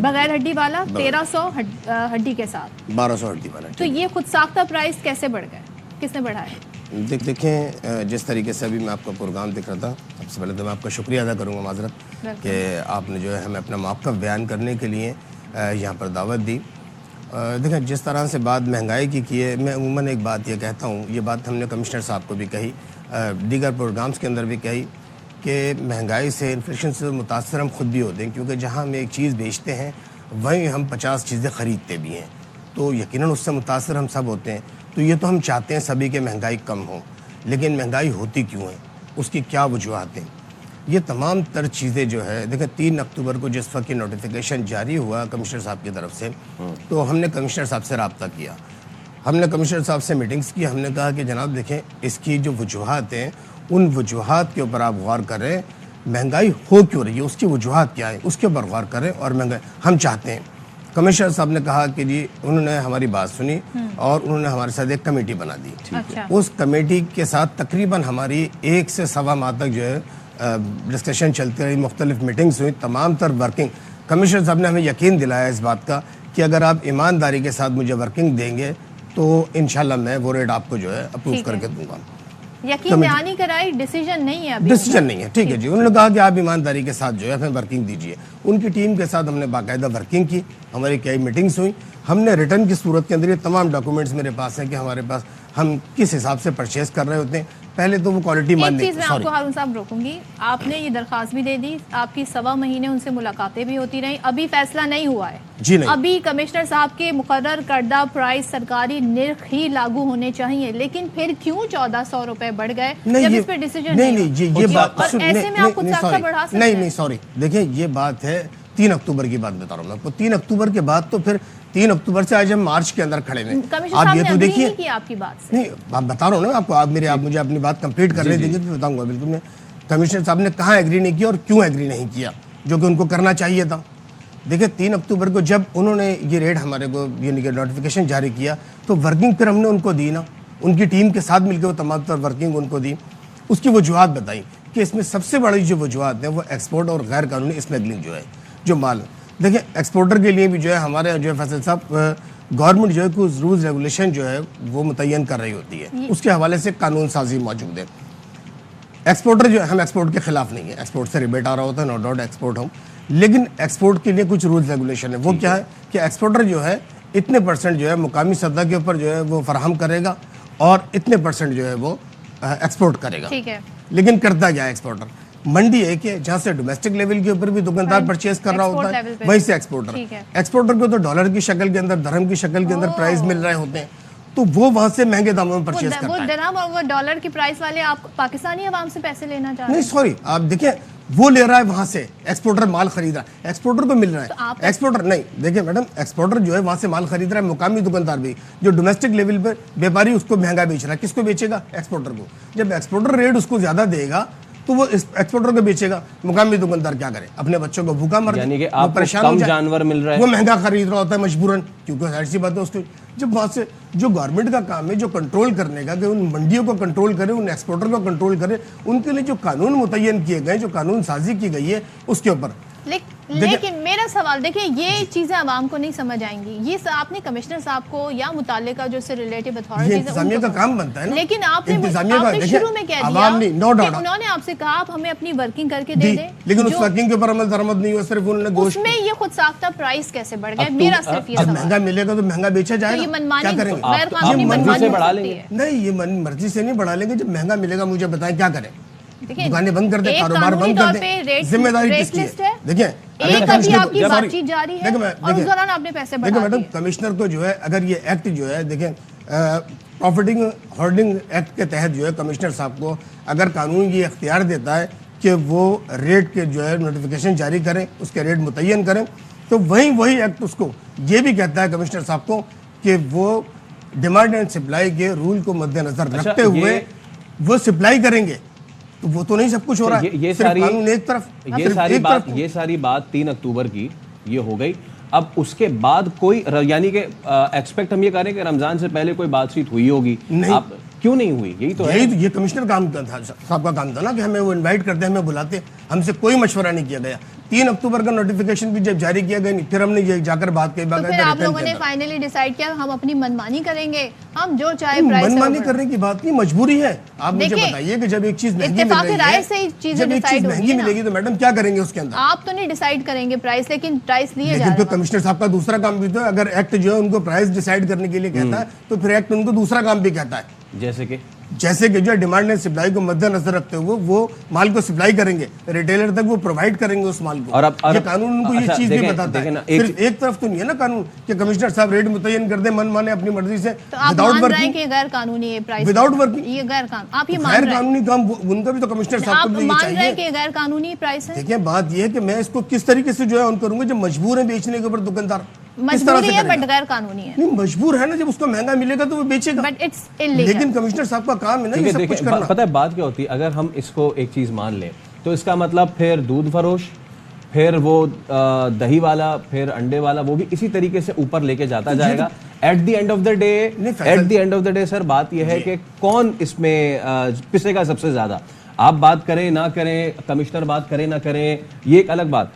بغیر ہڈی والا, 1300 ہڈی کے ساتھ, 1200 ہڈی والا. تو یہ خود ساختہ پرائس کیسے بڑھ گئے, کس نے بڑھایا؟ دیکھیں جس طریقے سے ابھی میں آپ کا پروگرام دیکھ رہا تھا, سب سے پہلے تو میں آپ کا شکریہ ادا کروں گا, معذرت کہ آپ نے جو ہے ہمیں اپنا موقف بیان کرنے کے لیے یہاں پر دعوت دی. دیکھیں جس طرح سے بات مہنگائی کی ہے, میں عموماً ایک بات یہ کہتا ہوں, یہ بات ہم نے کمشنر صاحب کو بھی کہی, دیگر پروگرامز کے اندر بھی کہی, کہ مہنگائی سے انفلیشن سے متاثر ہم خود بھی ہوتے ہیں, کیونکہ جہاں ہم ایک چیز بیچتے ہیں وہیں ہم 50 چیزیں خریدتے بھی ہیں, تو یقیناً اس سے متاثر ہم سب ہوتے ہیں. تو یہ تو ہم چاہتے ہیں سبھی کہ مہنگائی کم ہو, لیکن مہنگائی ہوتی کیوں ہے, اس کی کیا وجوہات ہیں, یہ تمام تر چیزیں جو ہے. دیکھیں 3 اکتوبر کو جس وقت یہ نوٹیفیکیشن جاری ہوا کمشنر صاحب کی طرف سے, تو ہم نے کمشنر صاحب سے رابطہ کیا, ہم نے کمشنر صاحب سے میٹنگز کی. ہم نے کہا کہ جناب دیکھیں اس کی جو وجوہات ہیں ان وجوہات کے اوپر آپ غور کریں, مہنگائی ہو کیوں رہی ہے, اس کی وجوہات کیا ہیں, اس کے اوپر غور کریں. اور مہنگائی ہم چاہتے ہیں, کمشنر صاحب نے کہا کہ جی انہوں نے ہماری بات سنی اور انہوں نے ہمارے ساتھ ایک کمیٹی بنا دی. اس کمیٹی کے ساتھ تقریباً ہماری 1 سے سوا ماہ تک جو ہے ڈسکشن چلتی رہی, مختلف میٹنگز ہوئی, تمام تر ورکنگ. کمشنر صاحب نے ہمیں یقین دلایا اس بات کا کہ اگر آپ ایمانداری کے ساتھ مجھے ورکنگ دیں گے تو انشاءاللہ میں وہ ریٹ آپ کو جو ہے اپروو کر کے دوں گا. یقین دہانی کرائی, ڈیسیجن نہیں ہے ابھی, ڈیسیجن نہیں ہے, ٹھیک ہے جی. انہوں نے کہا کہ آپ ایمانداری کے ساتھ جو ہے ہمیں ورکنگ دیجیے. ان کی ٹیم کے ساتھ ہم نے باقاعدہ ورکنگ کی, ہماری کئی میٹنگز ہوئی. ہم نے ریٹرن کی صورت کے اندر یہ تمام ڈاکومنٹس میرے پاس ہیں کہ ہمارے پاس ہم کس حساب سے پرچیز کر رہے ہوتے ہیں. پہلے تو وہ کوالٹی ایک چیز میں آپ کو ہارون صاحب روکوں گی, آپ نے یہ درخواست بھی دے دی, آپ کی 1.25 مہینے ان سے ملاقاتیں بھی ہوتی رہیں, ابھی فیصلہ نہیں ہوا ہے جی نہیں. ابھی کمشنر صاحب کے مقرر کردہ پرائس سرکاری نرخ ہی لاگو ہونے چاہیے, لیکن پھر کیوں 1400 روپے بڑھ گئے جب اس پہ ڈیسیجن نہیں. یہ بات ایسے میں آپ خود ساختہ بڑھا سکتے ہیں. نہیں سوری, دیکھیں یہ بات ہے 3 اکتوبر کی بات بتا رہا ہوں میں آپ کو. 3 اکتوبر کے بعد تو پھر 3 اکتوبر سے آج ہم مارچ کے اندر کھڑے ہیں. آپ یہ تو دیکھیے, آپ کی بات نہیں آپ بتا رہا ہوں نا آپ کو, آپ مجھے اپنی بات کمپلیٹ کرنے دیں گے تو بتاؤں گا. بالکل میں کمشنر صاحب نے کہاں ایگری نہیں کیا اور کیوں ایگری نہیں کیا, جو کہ ان کو کرنا چاہیے تھا. دیکھیں 3 اکتوبر کو جب انہوں نے یہ ریٹ ہمارے کو یعنی کہ نوٹیفیکیشن جاری کیا تو ورکنگ پھر ہم نے ان کو دی نا, ان کی ٹیم کے ساتھ مل کے وہ تمام تر ورکنگ ان کو دی. اس کی وجوہات بتائیں کہ اس میں سب سے بڑی جو وجوہات ہیں وہ ایکسپورٹ اور غیر قانونی اسمیگلنگ جو ہے جو مال. دیکھیں ایکسپورٹر کے لیے بھی جو ہے ہمارے جو ہے فیصل صاحب گورنمنٹ جو ہے کچھ رولز ریگولیشن جو ہے وہ متعین کر رہی ہوتی ہے, اس کے حوالے سے قانون سازی موجود ہے. ایکسپورٹر جو ہے, ہم ایکسپورٹ کے خلاف نہیں ہیں, ایکسپورٹ سے ریبیٹ آ رہا ہوتا ہے, نو ڈاؤٹ ایکسپورٹ ہوں, لیکن ایکسپورٹ کے لیے کچھ رولز ریگولیشن ہے. وہ کیا ہے کہ ایکسپورٹر جو ہے اتنے % جو ہے مقامی سطح کے اوپر جو ہے وہ فراہم کرے گا اور اتنے % جو ہے وہ ایکسپورٹ کرے گا. لیکن کرتا کیا ہے ایکسپورٹر, منڈی ہے کہ جہاں سے ڈومیسٹک لیول کے اوپر بھی دکاندار پرچیز کر رہا ہوتا ہے وہیں سے ایکسپورٹر کو تو ڈالر کی شکل کے اندر, درہم کی شکل کے اندر پرائز مل رہے ہوتے ہیں, تو وہ وہاں سے مہنگے داموں میں پرچیز کرتا ہے. وہ درہم اور وہ ڈالر کی پرائس والے آپ پاکستانی عوام سے پیسے لینا چاہ رہے ہیں. نہیں سوری, آپ دیکھیں وہ لے رہا ہے وہاں سے, ایکسپورٹر مال خرید رہا ہے, ایکسپورٹر کو مل رہا ہے. ایکسپورٹر نہیں, دیکھیں میڈم, ایکسپورٹر جو ہے وہاں سے مال خرید رہا ہے, مقامی دکاندار بھی, جو ڈومیسٹک لیول پہ بیپاری اس کو مہنگا بیچ رہا ہے. کس کو بیچے گا؟ ایکسپورٹر کو. جب ایکسپورٹر ریٹ اس کو زیادہ دے گا تو وہ ایکسپورٹر کو بیچے گا. مقامی دکاندار کیا کرے؟ اپنے بچوں کو بھوکا مر یعنی کہ وہ آپ کو پریشان کم ہو جائے, جانور مل رہا ہے, وہ مہنگا خرید رہا ہوتا ہے مجبوراً, کیونکہ ظاہر سی بات ہے اس کو. جب وہاں سے جو گورنمنٹ کا کام ہے جو کنٹرول کرنے کا, کہ ان منڈیوں کو کنٹرول کرے, ان ایکسپورٹر کو کنٹرول کرے, ان کے لیے جو قانون متعین کیے گئے, جو قانون سازی کی گئی ہے اس کے اوپر. لیکن میرا سوال دیکھیں, یہ چیزیں عوام کو نہیں سمجھ آئیں گی. یہ آپ نے کمشنر صاحب کو یا متعلقہ جو سے ریلیٹیو اتھارٹیز ہیں انتظامیہ کا کام بنتا ہے نا, لیکن آپ نے شروع میں کہہ دیا کہ انہوں نے آپ سے کہا آپ ہمیں اپنی ورکنگ کر کے دے دیں, لیکن اس ورکنگ کے اوپر عمل درآمد نہیں ہوا, صرف انہوں نے گوشت. اس میں یہ خود ساختہ پرائس کیسے بڑھ گیا؟ میرا صرف یہ سوال. مہنگا ملے گا تو مہنگا بیچا جائے گا, کیا کریں گے؟ غیر قانونی منمانی بڑھا لیں گے. نہیں, یہ مرضی سے نہیں بڑھا لیں گے. جب مہنگا ملے گا مجھے بتائیں کیا کریں؟ دکانیں بند کر دیں, کاروبار بند کر دیں, ذمہ داری کس کی ہے؟ دیکھیں میڈم, کمشنر کو جو ہے اگر یہ ایکٹ جو ہے, دیکھیں پروفٹنگ ہولڈنگ ایکٹ کے تحت جو ہے کمشنر صاحب کو اگر قانون یہ اختیار دیتا ہے کہ وہ ریٹ کے جو ہے نوٹیفیکیشن جاری کریں, اس کے ریٹ متعین کریں, تو وہی ایکٹ اس کو یہ بھی کہتا ہے کمشنر صاحب کو کہ وہ ڈیمانڈ اینڈ سپلائی کے رول کو مد نظر رکھتے ہوئے وہ سپلائی کریں گے. تو وہ تو نہیں سب کچھ ہو رہا ہے, یہ ساری بات 3 اکتوبر کی یہ ہو گئی. اب اس کے بعد کوئی, یعنی کہ ایکسپیکٹ ہم یہ کریں کہ رمضان سے پہلے کوئی بات چیت ہوئی ہوگی, کیوں نہیں ہوئی؟ یہی تو ہے, یہ کمشنر صاحب کا کام تھا نا کہ ہمیں وہ انوائٹ کرتے, ہمیں بلاتے, ہم سے کوئی مشورہ نہیں کیا گیا. 3 اکتوبر کا نوٹیفیکیشن بھی جب جاری کیا گیا, پھر ہم نے یہ جا کر بات کی. پھر آپ لوگوں نے فائنلی ڈیسائیڈ کیا ہم اپنی منمانی کریں گے, ہم جو چاہے پرائس. منمانی کرنے کی بات نہیں, مجبوری ہے. آپ مجھے بتائیے کہ جب ایک چیز مہنگی ملے گی تو میڈم کیا کریں گے اس کے اندر؟ آپ تو نہیں ڈیسائیڈ کریں گے پرائس, لیکن پرائس لیے جا رہے ہیں. لیکن کمشنر صاحب کا دوسرا کام بھی تو ہے, اگر ایکٹ جو ہے ان کو پرائس ڈیسائیڈ کرنے کے لیے کہتا ہے تو پھر ایکٹ ان کو دوسرا کام بھی کہتا ہے. جیسے کہ جو ڈیمانڈ اینڈ سپلائی کو مد نظر رکھتے ہوئے وہ مال کو سپلائی کریں گے, ریٹیلر تک وہ پرووائڈ کریں گے اس مال کو. یہ قانون ان کو یہ چیز بھی بتاتا ہے. صرف ایک طرف تو نہیں ہے نا قانون کہ کمشنر صاحب ریٹ متعین کر دیں من مانے اپنی مرضی سے. آپ مان رہے ہیں کہ غیر قانونی ہے پرائس, وداؤٹ ورکنگ, یہ غیر قانونی, آپ یہ مان رہے ہیں غیر قانونی کام ان کا بھی تو کمشنر صاحب کو بھی مان رہے ہیں کہ غیر قانونی پرائس ہے. دیکھیں بات یہ ہے کہ میں اس کو کس طریقے سے جو ہے ان کروں گا, جب مجبور ہیں بیچنے کے اوپر دکاندار, مجبوری ہے بٹ غیر قانونی ہے. نہیں مجبور ہے نا, جب اس کو مہنگا ملے گا تو وہ بیچے گا, لیکن کمشنر صاحب کا کام ہے نا یہ سب کچھ کرنا. پتہ ہے بات کیا ہوتی ہے, اگر ہم اس کو ایک چیز مان لیں تو اس کا مطلب پھر دودھ فروش, پھر وہ دہی والا, پھر انڈے والا, وہ بھی اسی طریقے سے اوپر لے کے جاتا جائے گا. At the end of the day sir بات یہ ہے کہ کون اس میں پسے گا سب سے زیادہ. آپ بات کریں نہ کریں, کمشنر بات کریں نہ کریں, یہ ایک الگ بات.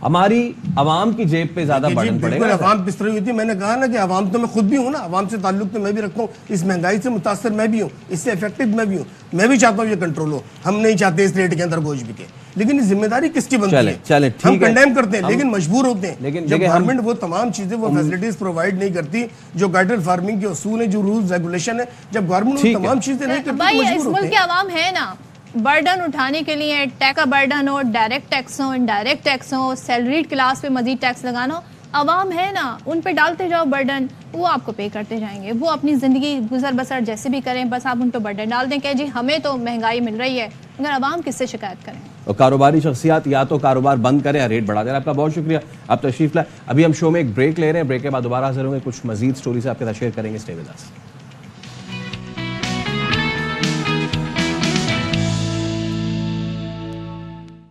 ہماری عوام کی جیب پہ زیادہ برڈن پڑے گا. عوام پس رہی ہوتی ہے, میں نے کہا نا کہ عوام تو میں خود بھی ہوں نا, عوام سے تعلق تو میں بھی رکھتا ہوں, اس مہنگائی سے متاثر میں بھی ہوں, اس سے افیکٹڈ میں بھی ہوں. میں بھی چاہتا ہوں یہ کنٹرول ہو, ہم نہیں چاہتے اس ریٹ کے اندر گوشت بکے, لیکن یہ ذمہ داری کس کی بنتی ہے؟ ہم کنڈیم کرتے ہیں لیکن مجبور ہوتے ہیں. جب گورنمنٹ وہ تمام چیزیں وہ فیسلٹیز پرووائڈ نہیں کرتی جو کیٹل فارمنگ کے اصول ہیں, جو رولز ریگولیشن ہے, جب گورنمنٹ وہ تمام چیزیں نہیں کرتی بھائی اس ملک کے عوام ہے نا, برڈن اٹھانے کے لیے ٹیکس کا برڈن ہو, ڈائریکٹ ٹیکس ہو, انڈائریکٹ ٹیکس ہو, سیلریڈ کلاس پہ مزید ٹیکس لگانا ہو, عوام ہے نا, ان پہ ڈالتے جاؤ برڈن, وہ آپ کو پے کرتے جائیں گے. وہ اپنی زندگی گزر بسر جیسے بھی کریں, بس آپ ان پہ برڈن ڈال دیں کہ جی ہمیں تو مہنگائی مل رہی ہے, مگر عوام کس سے شکایت کریں؟ اور کاروباری شخصیات یا تو کاروبار بند کریں یا ریٹ بڑھا دیں. آپ کا بہت شکریہ, آپ تشریف لائے. ابھی ہم شو میں ایک بریک لے رہے ہیں, بریک کے بعد دوبارہ حاضر ہوں گے, کچھ مزید سٹوری سے آپ کے ساتھ شیئر کریں گے. Stay with us.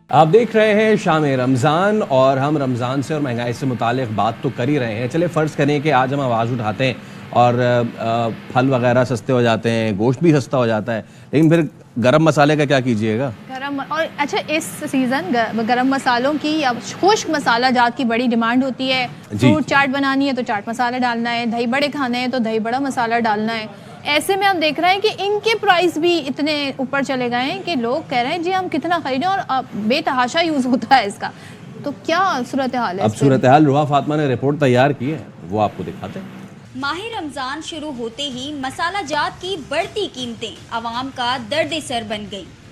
آپ دیکھ رہے ہیں شام رمضان, اور ہم رمضان سے اور مہنگائی سے متعلق بات تو کر ہی رہے ہیں. چلے فرض کریں کہ آج ہم آواز اٹھاتے ہیں اور پھل وغیرہ سستے ہو جاتے ہیں, گوشت بھی سستا ہو جاتا ہے, لیکن پھر گرم مسالے کا کیا کیجئے گا؟ اور اچھا اس سیزن گرم مسالوں کی یا خشک مسالہ جات کی بڑی ڈیمانڈ ہوتی ہے. فروٹ چاٹ بنانی ہے تو چاٹ مسالہ ڈالنا ہے, دہی بڑے کھانے ہیں تو دہی بڑا مسالہ ڈالنا ہے. ایسے میں ہم دیکھ رہے ہیں کہ ان کے پرائز بھی اتنے اوپر چلے گئے ہیں کہ لوگ کہہ رہے ہیں جی ہم کتنا خریدیں, اور بے تحاشا یوز ہوتا ہے اس کا. تو کیا صورتحال ہے؟ اب صورتحال روحا فاطمہ نے رپورٹ تیار کی ہے, وہ آپ کو دکھاتے ہیں. ماہ رمضان شروع ہوتے ہی مسالہ جات کی بڑھتی قیمتیں عوام کا درد سر بن گئی.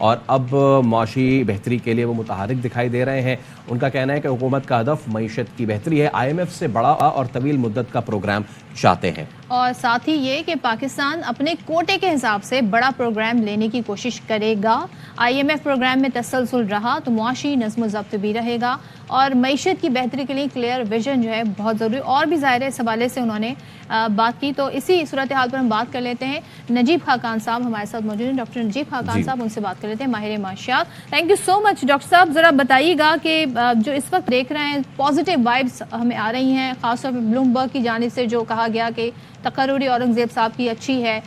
اور اب معاشی بہتری کے لیے وہ متحرک دکھائی دے رہے ہیں. ان کا کہنا ہے کہ حکومت کا ہدف معیشت کی بہتری ہے. IMF سے بڑا اور طویل مدت کا پروگرام چاہتے ہیں, اور ساتھ ہی یہ کہ پاکستان اپنے کوٹے کے حساب سے بڑا پروگرام لینے کی کوشش کرے گا. IMF پروگرام میں تسلسل رہا تو معاشی نظم و ضبط بھی رہے گا, اور معیشت کی بہتری کے لیے کلیئر ویژن جو ہے بہت ضروری. اور بھی ظاہر ہے اس حوالے سے انہوں نے بات کی. تو اسی صورتحال پر ہم بات کر لیتے ہیں. نجیب خاقان صاحب ہمارے ساتھ موجود ہیں, ڈاکٹر نجیب خاقان صاحب, ان سے بات کر لیتے ہیں, ماہر معاشیات. Thank you so much doctor صاحب. ذرا بتائیے گا کہ جو اس وقت دیکھ رہے ہیں پازیٹیو وائبس ہمیں آ رہی ہیں, خاص طور پہ بلومبرگ کی جانب سے جو کہا گیا کہ تقرری اورنگزیب صاحب کی اچھی ہے,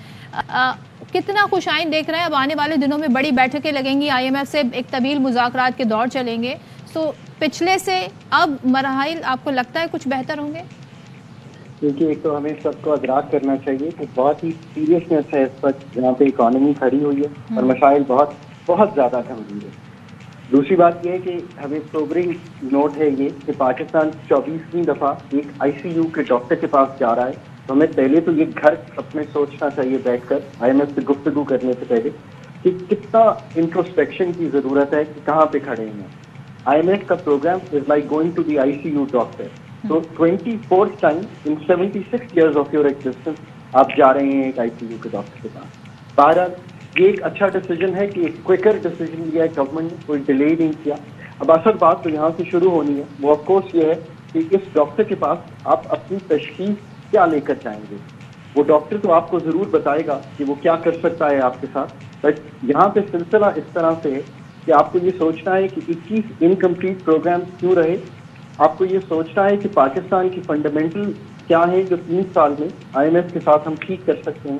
کتنا خوش آئند دیکھ رہے ہیں؟ اب آنے والے دنوں میں بڑی بیٹھکیں لگیں گی, IMF سے ایک طویل مذاکرات کے دور چلیں گے, تو پچھلے سے اب مراحل آپ کو لگتا ہے کچھ بہتر ہوں گے؟ کیونکہ ایک تو ہمیں سب کو ادراک کرنا چاہیے کہ بہت ہی سیریسنس ہے اس وقت جہاں پہ اکانومی کھڑی ہوئی ہے اور مسائل بہت بہت زیادہ گمبھیر ہے. دوسری بات یہ ہے کہ ہمیں سوبرنگ نوٹ ہے یہ کہ پاکستان 24ویں دفعہ ایک ICU کے ڈاکٹر کے پاس جا رہا ہے, تو ہمیں پہلے تو یہ گھر اپنے سوچنا چاہیے بیٹھ کر IMF سے گفتگو کرنے سے پہلے کہ کتنا انٹروسپیکشن کی ضرورت ہے کہ کہاں پہ کھڑے ہیں. IMF کا programme is like going to the ICU doctor. So 24th time in 76 years of your existence آپ جا رہے ہیں ایک ICU کے ڈاکٹر کے پاس. بہرحال یہ ایک اچھا ڈیسیجن ہے کہ ایک کوئکر ڈیسیجن لیا ہے گورنمنٹ نے, کوئی ڈیلے نہیں کیا. اب اصل بات تو یہاں سے شروع ہونی ہے, وہ آف کورس یہ ہے کہ اس ڈاکٹر کے پاس آپ اپنی تشخیص کیا لے کر جائیں گے. وہ ڈاکٹر تو آپ کو ضرور بتائے گا کہ وہ کیا کر سکتا ہے آپ کے ساتھ, بٹ یہاں پہ سلسلہ اس طرح سے ہے کہ آپ کو یہ سوچنا ہے کہ 21 انکمپلیٹ پروگرام کیوں رہے. آپ کو یہ سوچنا ہے کہ پاکستان کی فنڈامنٹل کیا ہے جو 3 سال میں IMF کے ساتھ ہم ٹھیک کر سکتے ہیں.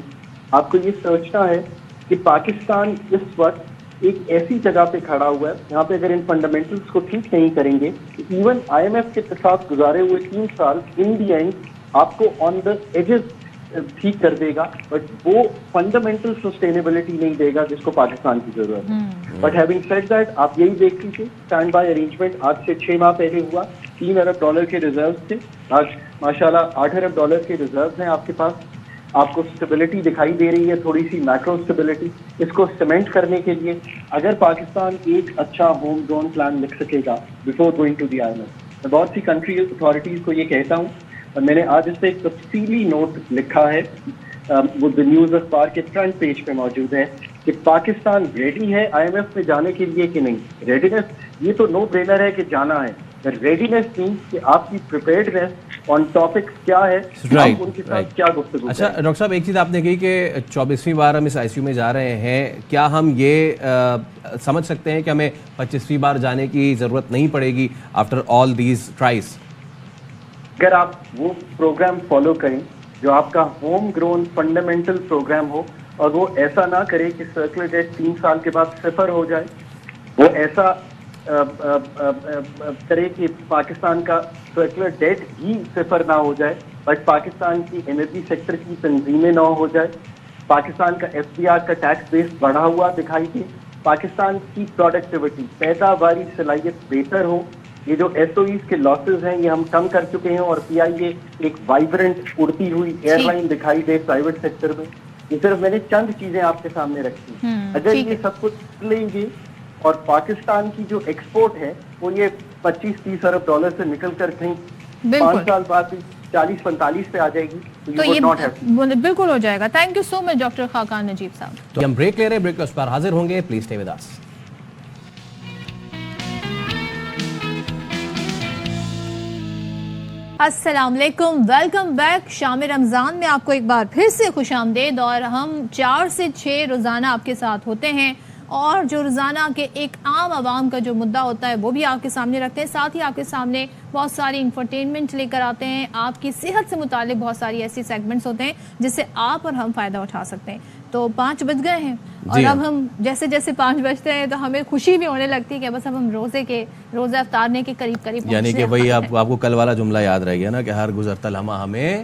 آپ کو یہ سوچنا ہے کہ پاکستان اس وقت ایک ایسی جگہ پہ کھڑا ہوا ہے جہاں پہ اگر ان فنڈامنٹلس کو ٹھیک نہیں کریں گے, ایون IMF کے ساتھ گزارے ہوئے 3 سال ان دی اینڈ آپ کو آن دا ایجز ٹھیک کر دے گا, بٹ وہ فنڈامنٹل سسٹینیبلٹی نہیں دے گا جس کو پاکستان کی ضرورت ہے. بٹ ہیونگ سیڈ دیٹ آپ یہی دیکھ لیجیے اسٹینڈ بائی ارینجمنٹ آج سے 6 ماہ پہلے ہوا, $3 ارب کے ریزروز تھے, آج ماشاءاللہ $8 ارب کے ریزروز ہیں آپ کے پاس. آپ کو اسٹیبلٹی دکھائی دے رہی ہے, تھوڑی سی میکرو اسٹیبلٹی. اس کو سیمنٹ کرنے کے لیے اگر پاکستان ایک اچھا ہوم گرون پلان لکھ سکے گا before going to the IMF, میں بہت سی کنٹری اتھارٹیز کو یہ کہتا ہوں, اور میں نے آج اس سے ایک تفصیلی نوٹ لکھا ہے, وہ دی نیوز اخبار کے فرنٹ پیج پہ موجود ہے, کہ پاکستان ریڈی ہے IMF میں جانے کے لیے کہ نہیں. ریڈینس یہ تو نو برینر ہے کہ جانا ہے, ریڈینس مینس کہ آپ کی پریپیئرڈنس آن ٹاپک کیا ہے, آپ ان کے ساتھ کیا گفتگو. اچھا ڈاکٹر صاحب, ایک چیز آپ نے کہی کہ 24ویں بار ہم اس ICU میں جا رہے ہیں, کیا ہم یہ سمجھ سکتے ہیں کہ ہمیں 25ویں بار جانے کی ضرورت نہیں پڑے گی آفٹر آل دیز ٹرائز؟ اگر آپ وہ پروگرام فالو کریں جو آپ کا ہوم گرون فنڈامنٹل پروگرام ہو, اور وہ ایسا نہ کرے کہ سرکولر ڈیٹ 3 سال کے بعد 0 ہو جائے, وہ ایسا کرے کہ پاکستان کا سرکولر ڈیٹ ہی 0 نہ ہو جائے, بٹ پاکستان کی انرجی سیکٹر کی تنظیمیں نہ ہو جائے, پاکستان کا FDR کا ٹیکس بیس بڑھا ہوا دکھائی دے, پاکستان کی پروڈکٹیوٹی پیداواری صلاحیت بہتر ہو. یہ جو SOEs کے لاسز ہیں یہ ہم کم کر چکے ہیں, اور PIA ایک وائبرنٹ اڑتی ہوئی ایئر لائن دکھائی دے پرائیویٹ سیکٹر میں. یہ صرف میں نے چند چیزیں آپ کے سامنے رکھی. اگر یہ سب کچھ لیں گے اور پاکستان کی جو ایکسپورٹ ہے وہ یہ 25-30 ارب ڈالر سے نکل کر کہیں 5 سال بعد 40-45 پہ آ جائے گی, تو یہ بالکل ہو جائے گا. Thank you so much doctor Khaqan Najeeb sahib. تو ہم بریک لے رہے ہیں, بریک کے اس پر حاضر ہوں گے, پلیز اسٹے ود اس. السلام علیکم, ویلکم بیک. شام رمضان میں آپ کو ایک بار پھر سے خوش آمدید, اور ہم 4 سے 6 روزانہ آپ کے ساتھ ہوتے ہیں, اور جو روزانہ کے ایک عام عوام کا جو مدعا ہوتا ہے وہ بھی آپ کے سامنے رکھتے ہیں. ساتھ ہی آپ کے سامنے بہت ساری انفرٹینمنٹ لے کر آتے ہیں, آپ کی صحت سے متعلق بہت ساری ایسی سیگمنٹس ہوتے ہیں جس سے آپ اور ہم فائدہ اٹھا سکتے ہیں. تو 5 بج گئے ہیں, اور اب ہم جیسے جیسے 5 بجتے ہیں تو ہمیں خوشی بھی ہونے لگتی ہے کہ بس اب ہم روزہ افطارنے کے قریب یعنی کہ وہی آپ کو کل والا جملہ یاد رہ گیا نا, کہ ہر گزرتا لمحہ ہمیں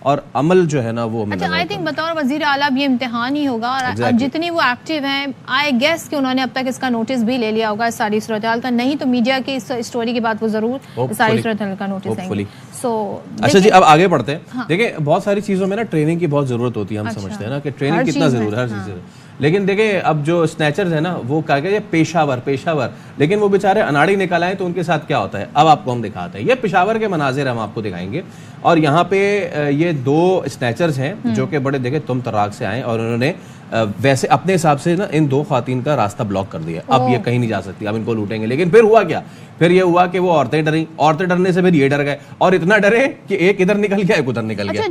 اور عمل جو ہے نا وہ ہمیں اچھا آئی تھنک بطور وزیر اعلیٰ اب یہ امتحان ہی ہوگا اور جتنی وہ ایکٹیو ہیں آئی گیس کہ انہوں نے اب تک اس کا نوٹس بھی لے لیا ہوگا اس ساری صورتحال کا, نہیں تو میڈیا کی اس اسٹوری کے بعد وہ ضرور ساری صورتحال کا نوٹس لیں گے. اچھا جی اب آگے بڑھتے ہیں. دیکھیں بہت ساری چیزوں میں نا ٹریننگ کی بہت ضرورت ہوتی ہے, ہم سمجھتے ہیں نا کہ ٹریننگ کتنا ضرور ہے ہر چیز. لیکن دیکھیں اب جو اسنیچرز ہیں نا وہ کہا گیا یہ پیشہ ور, لیکن وہ بیچارے اناڑی نکل آئے تو ان کے ساتھ کیا ہوتا ہے اب آپ کو ہم دکھاتے ہیں. یہ پشاور کے مناظر ہم آپ کو دکھائیں گے اور یہاں پہ یہ 2 اسنیچرز ہیں جو کہ بڑے دیکھیں تم تراک سے آئے اور انہوں نے ویسے اپنے حساب سے نا ان 2 خواتین کا راستہ بلاک کر دیا. اب یہ کہیں نہیں جا سکتی, اب ان کو لوٹیں گے. لیکن پھر ہوا کیا, پھر یہ ہوا کہ وہ عورتیں ڈریں, عورتیں ڈرنے سے پھر یہ ڈر گئے اور اتنا ڈرے کہ ایک ادھر نکل گیا ایک ادھر نکل گیا.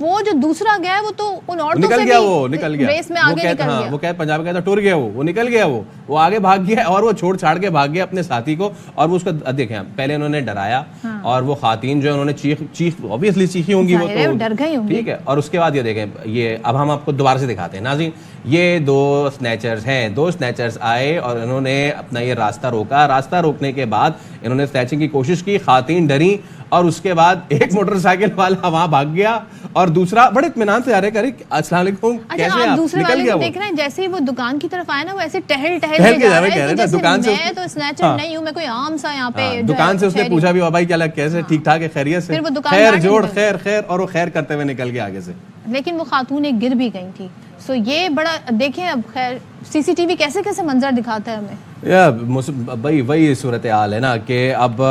وہ جو دوسرا گیا وہ تو ان عورتوں سے نکل گیا ریس میں آگے نکل گیا. وہ کہتے پنجاب کہتا ٹر گیا, وہ نکل گیا, وہ آگے بھاگ گیا اور وہ چھوڑ چھاڑ کے بھاگ گیا اپنے ساتھی کو. اور وہ اس کو دیکھیں پہلے انہوں نے ڈرایا اور وہ خواتین جو انہوں نے چیخ obviously چیخی ہوں گی, وہ تو ڈر گئی ہوں گی. ٹھیک ہے. اور اس کے بعد یہ دیکھیں یہ اب ہم آپ کو دوبارہ سے دکھاتے ہیں ناظرین. یہ 2 اسنیچرز ہیں, 2 اسنیچرز آئے اور انہوں نے اپنا یہ راستہ روکا. راستہ روکنے کے بعد انہوں نے اسنیچنگ کی کوشش کی, خواتین ڈریں اور اس کے بعد ایک موٹر سائیکل والا وہاں بھاگ گیا اور دوسرا بڑے اطمینان سے آ رہے کرے السلام علیکم کیسے آپ, دوسرے والے کو دیکھ رہے ہیں جیسے ہی وہ دکان کی طرف آیا نا وہ ایسے ٹہل کے جا رہا ہے کہ دکان سے میں تو اسنیچر نہیں ہوں, میں کوئی عام سا یہاں پہ دکان سے اس نے پوچھا بھی بھائی کیا کیسے ٹھیک ٹھاک ہے خیریت سے, خیر جوڑ خیر اور وہ خیر کرتے ہوئے نکل گیا آگے سے. لیکن وہ خاتون ایک گر بھی گئی تھی. سو یہ بڑا دیکھیں اب خیر سی سی ٹی وی کیسے کیسے منظر دکھاتا ہے ہمیں. بھائی وہی صورتحال ہے نا کہ اب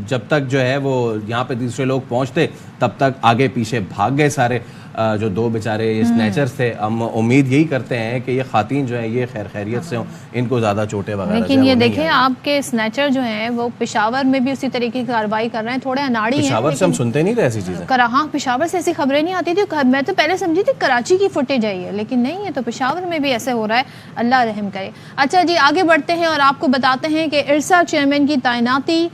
جب تک جو ہے وہ یہاں پہ دوسرے لوگ پہنچتے تب تک آگے پیچھے بھاگ گئے سارے جو 2 بیچارے اسنیچرز تھے. ہم امید یہی کرتے ہیں کہ یہ خواتین جو ہیں یہ خیر خیریت سے ہوں, ان کو زیادہ چوٹیں وغیرہ. لیکن یہ دیکھیں آپ کے اسنیچر جو ہیں وہ پشاور میں بھی اسی طریقے کی کارروائی کر رہے ہیں, تھوڑے اناڑی ہیں. پشاور سے ہم سنتے نہیں تھے ایسی چیزیں. ہاں پشاور سے ایسی خبریں نہیں آتی تھی, میں تو پہلے سمجھی تھی کراچی کی فوٹیج آئی ہے, لیکن نہیں ہے تو پشاور میں بھی ایسے ہو رہا ہے. اللہ رحم کرے. اچھا جی آگے بڑھتے ہیں اور آپ کو بتاتے ہیں کہ ارسا چیئرمین کی تعیناتی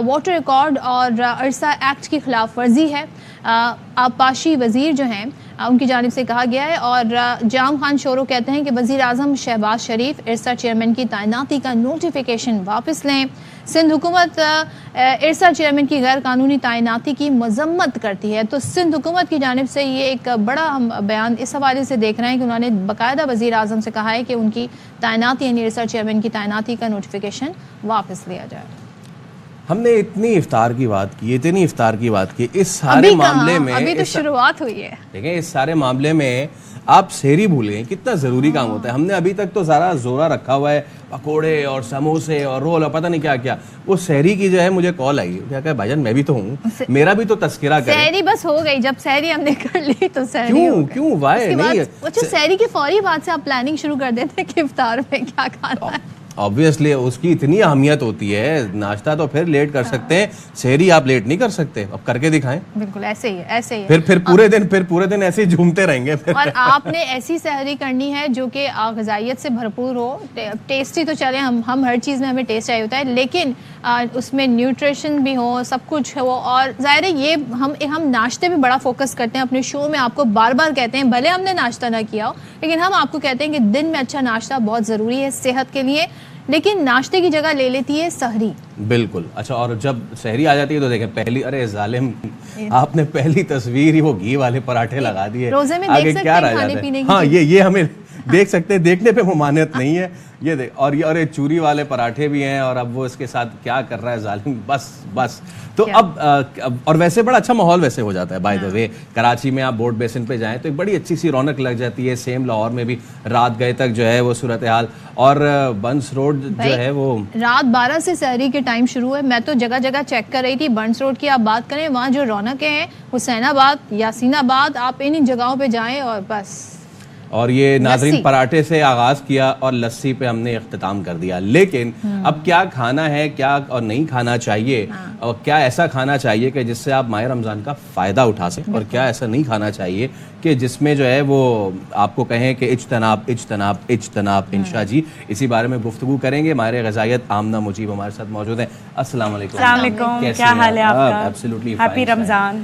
واٹر ریکارڈ اور ارسا ایکٹ کی خلاف ورزی ہے. آبپاشی وزیر جو ہیں ان کی جانب سے کہا گیا ہے اور جام خان شورو کہتے ہیں کہ وزیر اعظم شہباز شریف ارسا چیئرمین کی تعیناتی کا نوٹیفیکیشن واپس لیں. سندھ حکومت ارسا چیئرمین کی غیر قانونی تعیناتی کی مذمت کرتی ہے. تو سندھ حکومت کی جانب سے یہ ایک بڑا ہم بیان اس حوالے سے دیکھ رہے ہیں کہ انہوں نے باقاعدہ وزیر اعظم سے کہا ہے کہ ان کی تعیناتی یعنی ارسا چیئرمین کی تعیناتی کا نوٹیفیکیشن واپس لیا جائے. ہم نے اتنی افطار کی بات کی اس سارے معاملے میں, ابھی تو شروعات ہوئی ہے. دیکھیں اس سارے معاملے میں آپ سحری بھول گئے, کتنا ضروری کام ہوتا ہے. ہم نے ابھی تک تو سارا زورا رکھا ہوا ہے, پکوڑے اور سموسے اور رول اور پتہ نہیں کیا کیا. وہ سحری کی جو ہے مجھے کال آئی, کیا کہ بھائی جان میں بھی تو ہوں, میرا بھی تو تذکرہ کریں. سحری بس ہو گئی, جب سحری ہم نے کر لی تو سحری کیوں وائے نہیں. اچھا سحری کی فوری بات سے آپ پلاننگ شروع کر دیتے کہ افطار میں کیا کھانا ہے. obviously اس کی اتنی اہمیت ہوتی ہے. ناشتہ تو پھر لیٹ کر سکتے ہیں, سحری آپ لیٹ نہیں کر سکتے. اب کر کے دکھائیں. بالکل ایسے ہی پھر پورے دن ایسے ہی جھومتے رہیں گے. اور آپ نے ایسی سحری کرنی ہے جو کہ غذائیت سے بھرپور ہو. ٹیسٹی تو چلیں ہم ہر چیز میں ہمیں ٹیسٹ چاہیے ہوتا ہے, لیکن اس میں نیوٹریشن بھی ہو, سب کچھ ہو. اور ظاہر ہے یہ ہم ناشتے پہ بڑا فوکس کرتے ہیں اپنے شو میں. آپ کو بار بار کہتے ہیں بھلے ہم نے ناشتہ نہ کیا ہو, لیکن ہم آپ کو کہتے ہیں کہ دن میں اچھا ناشتہ بہت ضروری ہے صحت کے لیے. لیکن ناشتے کی جگہ لے لیتی ہے سحری. بالکل. اچھا اور جب سحری آ جاتی ہے تو دیکھیں پہلی, ارے ظالم آپ نے پہلی تصویر ہی وہ گھی والے پراٹھے لگا دیے. روزے میں دیکھ سکتے ہیں کھانے پینے کی. ہاں یہ ہمیں دیکھ سکتے ہیں, دیکھنے پہ ممانعت نہیں ہے. یہ دیکھ اور یہ چوری والے پراٹھے بھی ہیں اور اب وہ اس کے ساتھ کیا کر رہا ہے ظالم. بس تو اب اور ویسے بڑا اچھا ماحول ویسے ہو جاتا ہے. بائی دا وے کراچی میں آپ بورڈ بیسن پہ جائیں تو ایک بڑی اچھی سی رونق لگ جاتی ہے. سیم لاہور میں بھی رات گئے تک جو ہے وہ صورتحال. اور بنس روڈ جو ہے وہ رات 12 سے سحری کے ٹائم شروع ہے. میں تو جگہ جگہ چیک کر رہی تھی. بنس روڈ کی آپ بات کریں, وہاں جو رونقیں ہیں حسین آباد, یاسین آباد, آپ ان جگہوں پہ جائیں اور بس. اور یہ ناظرین پراٹھے سے آغاز کیا اور لسی پہ ہم نے اختتام کر دیا. لیکن اب کیا کھانا ہے, کیا اور نہیں کھانا چاہیے, اور کیا ایسا کھانا چاہیے کہ جس سے آپ ماہ رمضان کا فائدہ اٹھا سکیں, اور کیا ایسا نہیں کھانا چاہیے کہ جس میں جو ہے وہ آپ کو کہیں کہ اجتناب. انشاء جی اسی بارے میں گفتگو کریں گے. ماہر غذائیت آمنہ مجیب ہمارے ساتھ موجود ہیں. السلام علیکم. السلام علیکم, کیا حال ہے آپ کا؟ ایبسلیوٹلی ہیپی رمضان.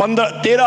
13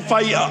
FIR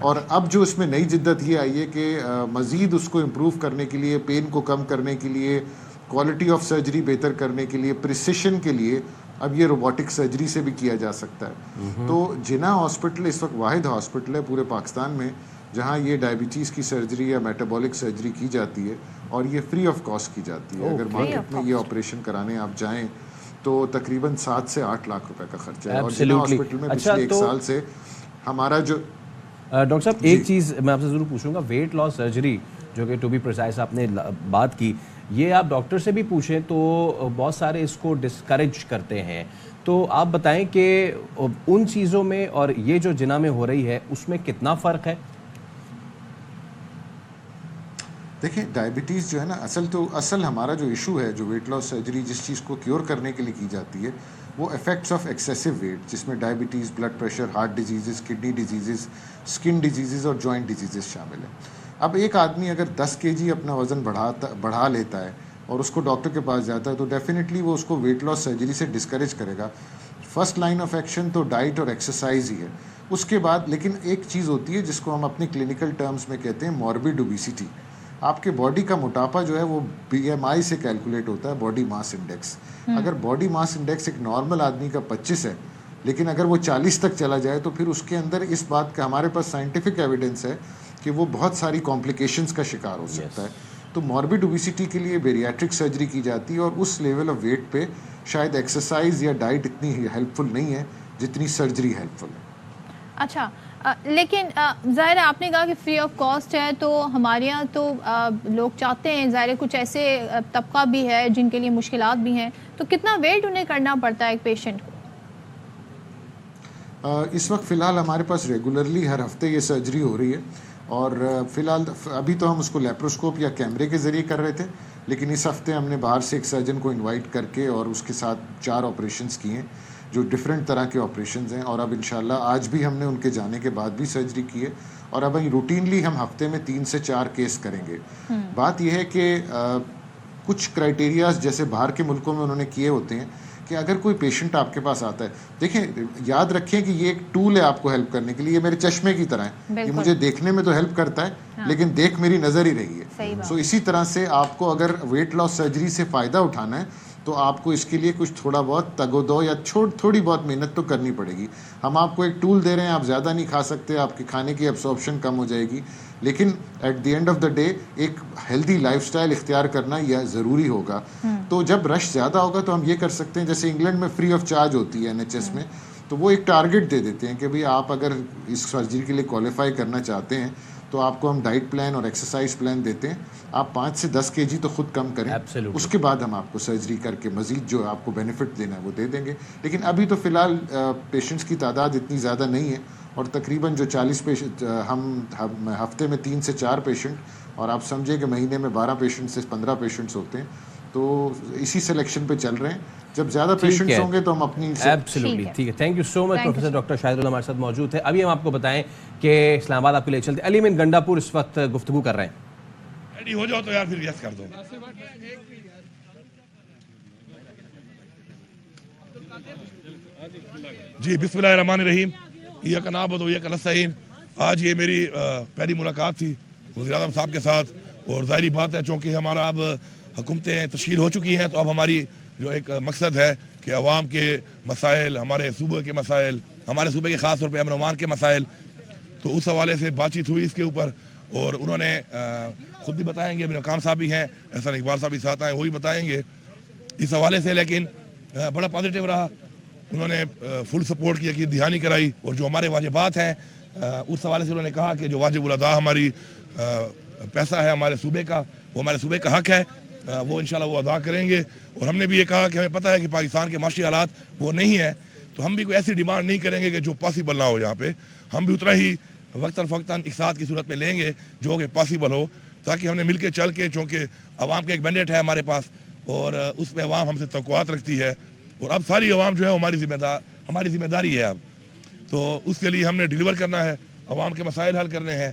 اور اب جو اس میں نئی جدت یہ آئی ہے کہ مزید اس کو امپروو کرنے کے لیے، پین کو کم کرنے کے لیے، کوالٹی آف سرجری بہتر کرنے کے لیے، پریسیشن کے لیے اب یہ روبوٹک سرجری سے بھی کیا جا سکتا ہے. تو جناح ہاسپٹل اس وقت واحد ہاسپٹل ہے پورے پاکستان میں جہاں یہ ڈائبٹیز کی سرجری یا میٹابولک سرجری کی جاتی ہے، اور یہ فری آف کاسٹ کی جاتی ہے. اگر مارکیٹ میں یہ آپریشن کرانے آپ جائیں تو تقریباً 7 سے 8 لاکھ روپے کا خرچہ ہے. اور جناح ہاسپٹل میں پچھلے 1 سال سے ہمارا جو ڈاکٹر صاحب ایک چیز میں آپ سے ضرور پوچھوں گا، ویٹ لاس سرجری جو کہ ٹو بی پریسائز آپ نے بات کی، یہ آپ ڈاکٹر سے بھی پوچھیں تو بہت سارے اس کو ڈسکریج کرتے ہیں. تو آپ بتائیں کہ ان چیزوں میں اور یہ جو جناح میں ہو رہی ہے اس میں کتنا فرق ہے؟ دیکھیں ڈائبٹیز جو ہے نا، اصل ہمارا جو ایشو ہے، جو ویٹ لاس سرجری جس چیز کو کیور کرنے کے لیے کی جاتی ہے، وہ افیکٹس آف ایکسیسو ویٹ، جس میں diabetes, blood pressure, heart diseases, kidney diseases, skin diseases اور جوائنٹ ڈیزیزز شامل ہیں. اب ایک آدمی اگر 10 kg اپنا وزن بڑھا لیتا ہے اور اس کو ڈاکٹر کے پاس جاتا ہے تو ڈیفینیٹلی وہ اس کو ویٹ لاس سرجری سے ڈسکریج کرے گا. فرسٹ لائن آف ایکشن تو ڈائٹ اور ایکسرسائز ہی ہے. اس کے بعد لیکن ایک چیز ہوتی ہے جس کو ہم اپنے کلینکل ٹرمز میں کہتے ہیں موربڈ اوبیسٹی. آپ کے باڈی کا موٹاپا جو ہے وہ BMI سے کیلکولیٹ ہوتا ہے، باڈی ماس انڈیکس. اگر باڈی ماس انڈیکس ایک نارمل آدمی کا 25 ہے لیکن اگر وہ 40 تک چلا جائے تو پھر اس کے اندر اس بات کا ہمارے پاس سائنٹیفک ایویڈنس ہے کہ وہ بہت ساری کمپلیکیشنز کا شکار ہو سکتا ہے. تو موربڈ اوبیسٹی کے لیے بیریاٹرک سرجری کی جاتی ہے، اور اس لیول آف ویٹ پہ شاید ایکسرسائز یا ڈائٹ اتنی ہیلپ فل نہیں ہے جتنی سرجری ہیلپ فل ہے. اچھا لیکن ظاہر ہے آپ نے کہا کہ فری آف کاسٹ ہے، تو ہمارے یہاں تو لوگ چاہتے ہیں، ظاہر کچھ ایسے طبقہ بھی ہے جن کے لیے مشکلات بھی ہیں، تو کتنا ویٹ انہیں کرنا پڑتا ہے ایک پیشنٹ کو؟ اس وقت فی الحال ہمارے پاس ریگولرلی ہر ہفتے یہ سرجری ہو رہی ہے، اور فی الحال ابھی تو ہم اس کو لیپروسکوپ یا کیمرے کے ذریعے کر رہے تھے، لیکن اس ہفتے ہم نے باہر سے ایک سرجن کو انوائٹ کر کے اور اس کے ساتھ 4 آپریشنز کیے ہیں جو ڈفرینٹ طرح کے آپریشنز ہیں. اور اب انشاءاللہ آج بھی ہم نے ان کے جانے کے بعد بھی سرجری کی ہے، اور اب روٹینلی ہم ہفتے میں 3 سے 4 کیس کریں گے. بات یہ ہے کہ کچھ کرائٹیریاز جیسے باہر کے ملکوں میں انہوں نے کیے ہوتے ہیں کہ اگر کوئی پیشنٹ آپ کے پاس آتا ہے، دیکھیں یاد رکھیں کہ یہ ایک ٹول ہے آپ کو ہیلپ کرنے کے لیے، یہ میرے چشمے کی طرح ہے، یہ مجھے دیکھنے میں تو ہیلپ کرتا ہے لیکن دیکھ میری نظر ہی رہی ہے. سو اسی طرح سے آپ کو اگر ویٹ لاس سرجری سے فائدہ اٹھانا ہے تو آپ کو اس کے لیے کچھ تھوڑا بہت تگ و دو یا تھوڑی بہت محنت تو کرنی پڑے گی. ہم آپ کو ایک ٹول دے رہے ہیں، آپ زیادہ نہیں کھا سکتے، آپ کے کھانے کی ایبسارپشن کم ہو جائے گی، لیکن at the end of the day ایک ہیلدی لائف سٹائل اختیار کرنا یہ ضروری ہوگا. تو جب رش زیادہ ہوگا تو ہم یہ کر سکتے ہیں، جیسے انگلینڈ میں فری آف چارج ہوتی ہے NHS میں، تو وہ ایک ٹارگٹ دے دیتے ہیں کہ بھئی آپ اگر اس سرجری کے لیے کوالیفائی کرنا چاہتے ہیں تو آپ کو ہم ڈائٹ پلان اور ایکسرسائز پلان دیتے ہیں، آپ 5 سے 10 kg تو خود کم کریں، اس کے بعد ہم آپ کو سرجری کر کے مزید جو آپ کو بینیفٹ دینا ہے وہ دے دیں گے. لیکن ابھی تو فی الحال پیشنٹس کی تعداد اتنی زیادہ نہیں ہے، اور تقریباً جو 40 پیشنٹ ہم ہفتے میں 3 سے 4 پیشنٹ، اور آپ سمجھیں کہ مہینے میں 12 پیشنٹ سے 15 پیشنٹس ہوتے ہیں، تو اسی سلیکشن پہ چل رہے ہیں. جب زیادہ پیشنٹس ہوں گے تو ہم اپنی ایبسلیٹلی ٹھیک ہے. Thank you so much professor doctor Shahid Ullah ہمارے ساتھ موجود ہے. ابھی ہم آپ کو بتائیں کہ اسلام آباد آپ کے لیے چلتے علی مین گنڈا پور اس وقت گفتگو کر رہے ہیں. ریڈی ہو جاؤ تو یار پھر یس کر دو. جی بسم اللہ الرحمن الرحیم. ایاک نعبد و ایاک نستعین. آج یہ میری پہلی ملاقات تھی وزیر اعظم صاحب کے ساتھ، اور ظاہری بات ہے چونکہ ہمارا اب حکومتیں تشکیل ہو چکی ہیں تو اب ہماری جو ایک مقصد ہے کہ عوام کے مسائل، ہمارے صوبے کے مسائل، ہمارے صوبے کے خاص طور پہ امن و امان کے مسائل، تو اس حوالے سے بات چیت ہوئی اس کے اوپر، اور انہوں نے خود بھی بتائیں گے، ابن حکام صاحب بھی ہیں، احسان اقبال صاحب بھی ساتھ آئے، وہی بتائیں گے اس حوالے سے. لیکن بڑا پازیٹیو رہا، انہوں نے فل سپورٹ کی، یقین دہانی کرائی، اور جو ہمارے واجبات ہیں اس حوالے سے انہوں نے کہا کہ جو واجب الادا ہماری پیسہ ہے ہمارے صوبے کا، وہ ہمارے صوبے کا حق ہے، وہ انشاءاللہ وہ ادا کریں گے. اور ہم نے بھی یہ کہا کہ ہمیں پتہ ہے کہ پاکستان کے معاشی حالات وہ نہیں ہے، تو ہم بھی کوئی ایسی ڈیمانڈ نہیں کریں گے کہ جو پاسبل نہ ہو. یہاں پہ ہم بھی اتنا ہی وقتاً فوقتاً اقساط کی صورت میں لیں گے جو کہ پاسبل ہو، تاکہ ہم نے مل کے چل کے، چونکہ عوام کا ایک مینڈیٹ ہے ہمارے پاس، اور اس میں عوام ہم سے توقعات رکھتی ہے، اور اب ساری عوام جو ہے ہماری ذمہ داری ہے اب. تو اس کے لیے ہم نے ڈیلیور کرنا ہے، عوام کے مسائل حل کرنے ہیں،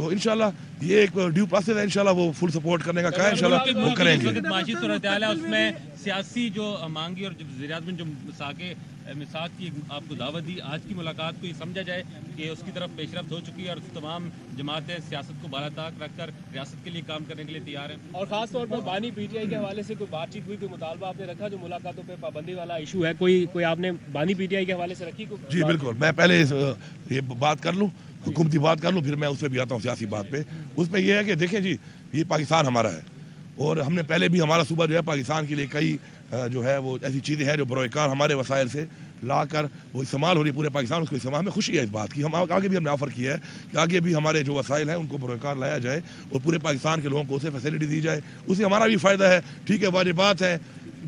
تو انشاءاللہ یہ ایک ڈیو پروسیس ہے, انشاءاللہ وہ فل سپورٹ کرنے کا کہا ہے, انشاءاللہ وہ کریں گے. معاشی صورتحال ہے, اس میں سیاسی جو مانگی اور وزیر اعظم نے جو مساق کی آپ کو دعوت دی, آج کی ملاقات کو یہ سمجھا جائے کہ اس کی طرف پیش رفت ہو چکی ہے اور تمام جماعتیں سیاست کو بالا طاق رکھ کر ریاست کے لیے کام کرنے کے لیے تیار ہیں. اور خاص طور پر بانی پی ٹی آئی کے حوالے سے کوئی بات چیت ہوئی, کوئی مطالبہ آپ نے رکھا جو ملاقاتوں پہ پابندی والا ایشو ہے, کوئی آپ نے بانی پی ٹی آئی کے حوالے سے رکھی؟ جی بالکل, میں پہلے یہ بات کر لوں, حکومتی بات کر لوں, پھر میں اس پہ بھی آتا ہوں سیاسی بات پہ. اس میں یہ ہے کہ دیکھیں جی, یہ پاکستان ہمارا ہے اور ہم نے پہلے بھی ہمارا صوبہ جو ہے پاکستان کے لیے کئی جو ہے وہ ایسی چیزیں ہیں جو بروئے کار ہمارے وسائل سے لا کر وہ استعمال ہو رہی ہے پورے پاکستان. اس کو استعمال میں خوشی ہے اس بات کی, ہم آگے بھی ہم نے آفر کیا ہے کہ آگے بھی ہمارے جو وسائل ہیں ان کو بروئے کار لایا جائے اور پورے پاکستان کے لوگوں کو اسے فیسلٹی دی جائے, اس سے ہمارا بھی فائدہ ہے. ٹھیک ہے, واجبات ہیں,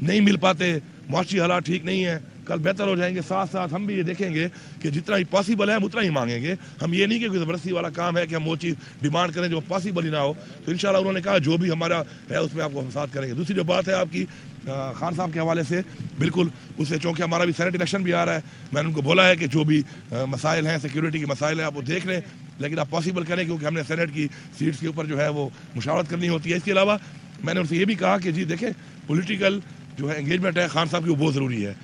نہیں مل پاتے, معاشی حالات ٹھیک نہیں ہیں, کل بہتر ہو جائیں گے. ساتھ ساتھ ہم بھی یہ دیکھیں گے کہ جتنا ہی پاسبل ہے ہم اتنا ہی مانگیں گے. ہم یہ نہیں کہ کوئی زبردستی والا کام ہے کہ ہم وہ چیز ڈیمانڈ کریں جو پاسبل ہی نہ ہو. تو انشاءاللہ انہوں نے کہا جو بھی ہمارا ہے اس میں آپ کو ہم ساتھ کریں گے. دوسری جو بات ہے آپ کی خان صاحب کے حوالے سے, بالکل اس سے چونکہ ہمارا بھی سینٹ الیکشن بھی آ رہا ہے, میں نے ان کو بولا ہے کہ جو بھی مسائل ہیں سیکیورٹی کے مسائل ہیں آپ وہ دیکھ لیں, لیکن آپ پاسبل کریں کیونکہ ہم نے سینٹ کی سیٹس کے اوپر جو ہے وہ مشاورت کرنی ہوتی ہے. اس کے علاوہ میں نے ان سے یہ بھی کہا کہ جی دیکھیں پولیٹیکل جو ہے انگیجمنٹ ہے خان صاحب کی وہ بہت ضروری ہے.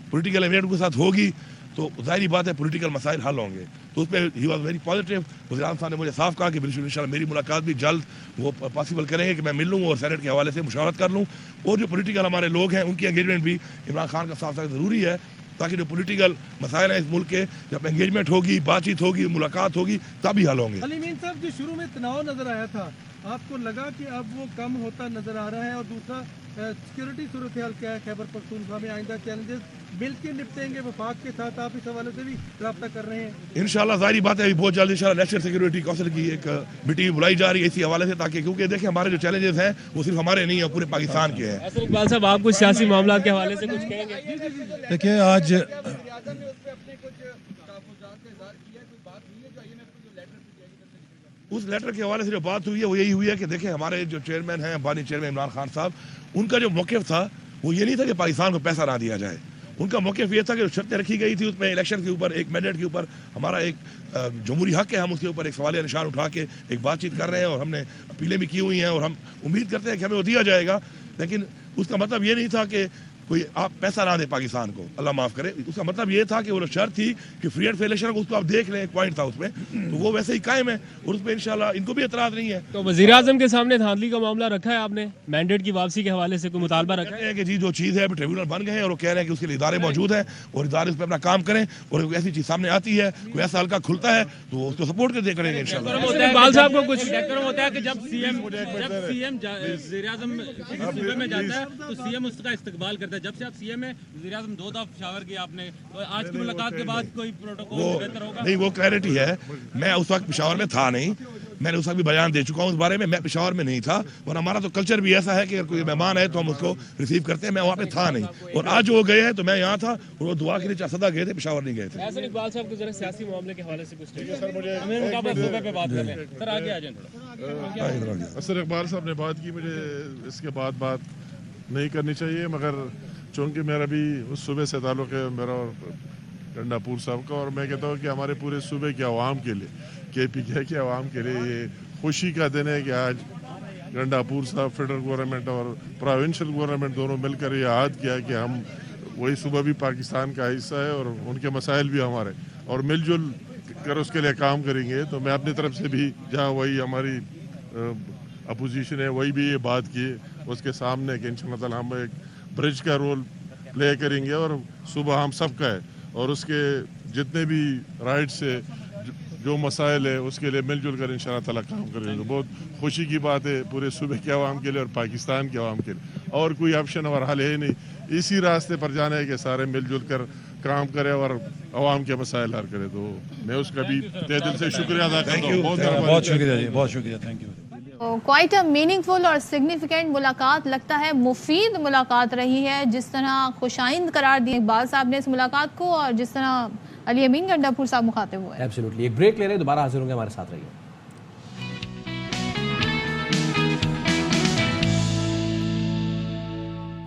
پولیٹیکل انگیجمنٹ کے ساتھ ہوگی تو ظاہری بات ہے پولیٹیکل مسائل حل ہوں گے. تو اس پہ ہی واز ویری پازیٹیو. وزیر اعظم صاحب نے مجھے صاف کہا کہ بالکل انشاءاللہ میری ملاقات بھی جلد وہ پاسبل کریں گے کہ میں مل لوں اور سینٹ کے حوالے سے مشاورت کر لوں. اور جو پولیٹیکل ہمارے لوگ ہیں ان کی انگیجمنٹ بھی عمران خان کا صاف صاف ضروری ہے, تاکہ جو پولیٹیکل مسائل ہیں اس ملک کے جب انگیجمنٹ ہوگی, بات چیت ہوگی, ملاقات ہوگی, تب ہی حل ہوں گے. علی امین صاحب, جو شروع میں تناؤ نظر آیا تھا, آپ کو لگا کہ اب وہ کم ہوتا نظر آ رہا ہے؟ اور دوسرا سیکورٹی صورتحال کیا ہے خیبر پختونخوا میں؟ آئندہ چیلنجز مل کے نپٹیں گے وفاق کے ساتھ؟ آپ اس حوالے سے بھی رابطہ کر رہے ہیں؟ انشاءاللہ ظاہری بات ہے بہت جلد انشاءاللہ نیشنل سیکورٹی کونسل کی ایک میٹنگ بلائی جا رہی ہے اسی حوالے سے, تاکہ کیونکہ دیکھیں ہمارے جو چیلنجز ہیں وہ صرف ہمارے نہیں ہیں, پورے پاکستان کے ہیں. اقبال صاحب, آپ کچھ سیاسی معاملات کے حوالے سے کچھ کہیں گے؟ دیکھیے آج اس لیٹر کے حوالے سے جو بات ہوئی ہے وہ یہی ہوئی ہے کہ دیکھیں ہمارے جو چیئرمین ہیں بانی چیئرمین عمران خان صاحب, ان کا جو موقف تھا وہ یہ نہیں تھا کہ پاکستان کو پیسہ نہ دیا جائے. ان کا موقف یہ تھا کہ شرطیں رکھی گئی تھی اس میں الیکشن کے اوپر, ایک مینڈیٹ کے اوپر ہمارا ایک جمہوری حق ہے, ہم اس کے اوپر ایک سوالیہ نشان اٹھا کے ایک بات چیت کر رہے ہیں اور ہم نے اپیلیں بھی کی ہوئی ہیں اور ہم امید کرتے ہیں کہ ہمیں وہ دیا جائے گا. لیکن اس کا مطلب یہ نہیں تھا کہ کوئی آپ پیسہ نہ دیں پاکستان کو, اللہ معاف کرے. اس کا مطلب یہ تھا کہ وہ شرط تھی کہ فری اینڈ فیئر الیکشن کو, اس کو آپ دیکھ لیں, ایک پوائنٹ تھا اس میں, تو وہ ویسے ہی قائم ہے اور اس پہ انشاءاللہ ان کو بھی اعتراض نہیں ہے. تو وزیر اعظم کے سامنے دھاندلی کا معاملہ رکھا ہے آپ نے, مینڈیٹ کی واپسی کے حوالے سے کوئی مطالبہ رکھا ہے کہ جی جو چیز ہے ابھی ٹریبیونل بن گئے ہیں اور وہ کہہ رہے ہیں کہ اس کے لیے ادارے موجود ہیں اور ادارے اس پہ اپنا کام کریں, اور کوئی ایسی چیز سامنے آتی ہے, کوئی ایسا حلقہ کھلتا ہے تو اس کو سپورٹ کرتے کریں گے انشاءاللہ. اقبال صاحب کو کچھ ہوتا ہے کہ جب سی ایم وزیر اعظم صوبے میں جاتا ہے تو سی ایم اس کا استقبال کرتا ہے. جب سے آپ سی ایم ہیں وزیر اعظم 2 دفعہ پشاور گیا آپ نے, تو آج کی ملاقات کے بعد کوئی پروٹوکول بہتر ہوگا؟ نہیں, وہ کلیئرٹی ہے, میں اس وقت پشاور میں تھا نہیں, میں نے اس وقت بھی بیان دے چکا ہوں اس بارے میں پشاور میں نہیں تھا. اور ہمارا تو کلچر بھی ایسا ہے کہ اگر کوئی مہمان ہے تو ہم اس کو ریسیو کرتے ہیں. میں وہاں پہ تھا نہیں, اور آج جو وہ گئے ہیں تو میں یہاں تھا اور وہ دعا کے لیے صدا گئے تھے, پشاور نہیں گئے تھے. حسن اقبال صاحب کو ذرا سیاسی معاملے کے حوالے سے کچھ صوبے پہ بات کریں سر, آگے آ جائیں. حسن اقبال صاحب نے بات کی, مجھے اس کے بعد بات نہیں کرنی چاہیے, مگر چونکہ میرا بھی اس صوبے سے تعلق ہے, میرا اور گنڈا پور صاحب کا, اور میں کہتا ہوں کہ ہمارے پورے صوبے کے عوام کے لیے, کے پی کے عوام کے لیے یہ خوشی کا دن ہے کہ آج گنڈا پور صاحب فیڈرل گورنمنٹ اور پروونشل گورنمنٹ دونوں مل کر یہ عہد کیا کہ ہم وہی صوبہ بھی پاکستان کا حصہ ہے اور ان کے مسائل بھی ہمارے, اور مل جل کر اس کے لیے کام کریں گے. تو میں اپنی طرف سے بھی جہاں وہی ہماری اپوزیشن ہے وہی بھی یہ بات کی اس کے سامنے کہ انشاءاللہ تعالی ہم ایک برج کا رول پلے کریں گے اور صوبہ ہم سب کا ہے, اور اس کے جتنے بھی رائٹس ہے جو مسائل ہے اس کے لیے مل جل کر انشاءاللہ تعالی کام کریں گے. بہت خوشی کی بات ہے پورے صوبے کے عوام کے لیے اور پاکستان کے عوام کے لیے, اور کوئی آپشن اور حل ہے نہیں. اسی راستے پر جانا ہے کہ سارے مل جل کر کام کرے اور عوام کے مسائل حل کرے. تو میں اس کا بھی تہ دل سے شکریہ ادا کرتا ہوں. بہت شکریہ جی, بہت شکریہ, thank you. Quite a meaningful اور سگنیفیکینٹ ملاقات, لگتا ہے مفید ملاقات رہی ہے. جس طرح خوشائند قرار دی اقبال صاحب نے اس ملاقات کو, اور جس طرح علی امین گنڈا پور صاحب مخاطب ہوئے. ایبسلیوٹلی. ایک بریک لے رہے ہیں, دوبارہ حاضر ہوں گے, ہمارے ساتھ رہیے.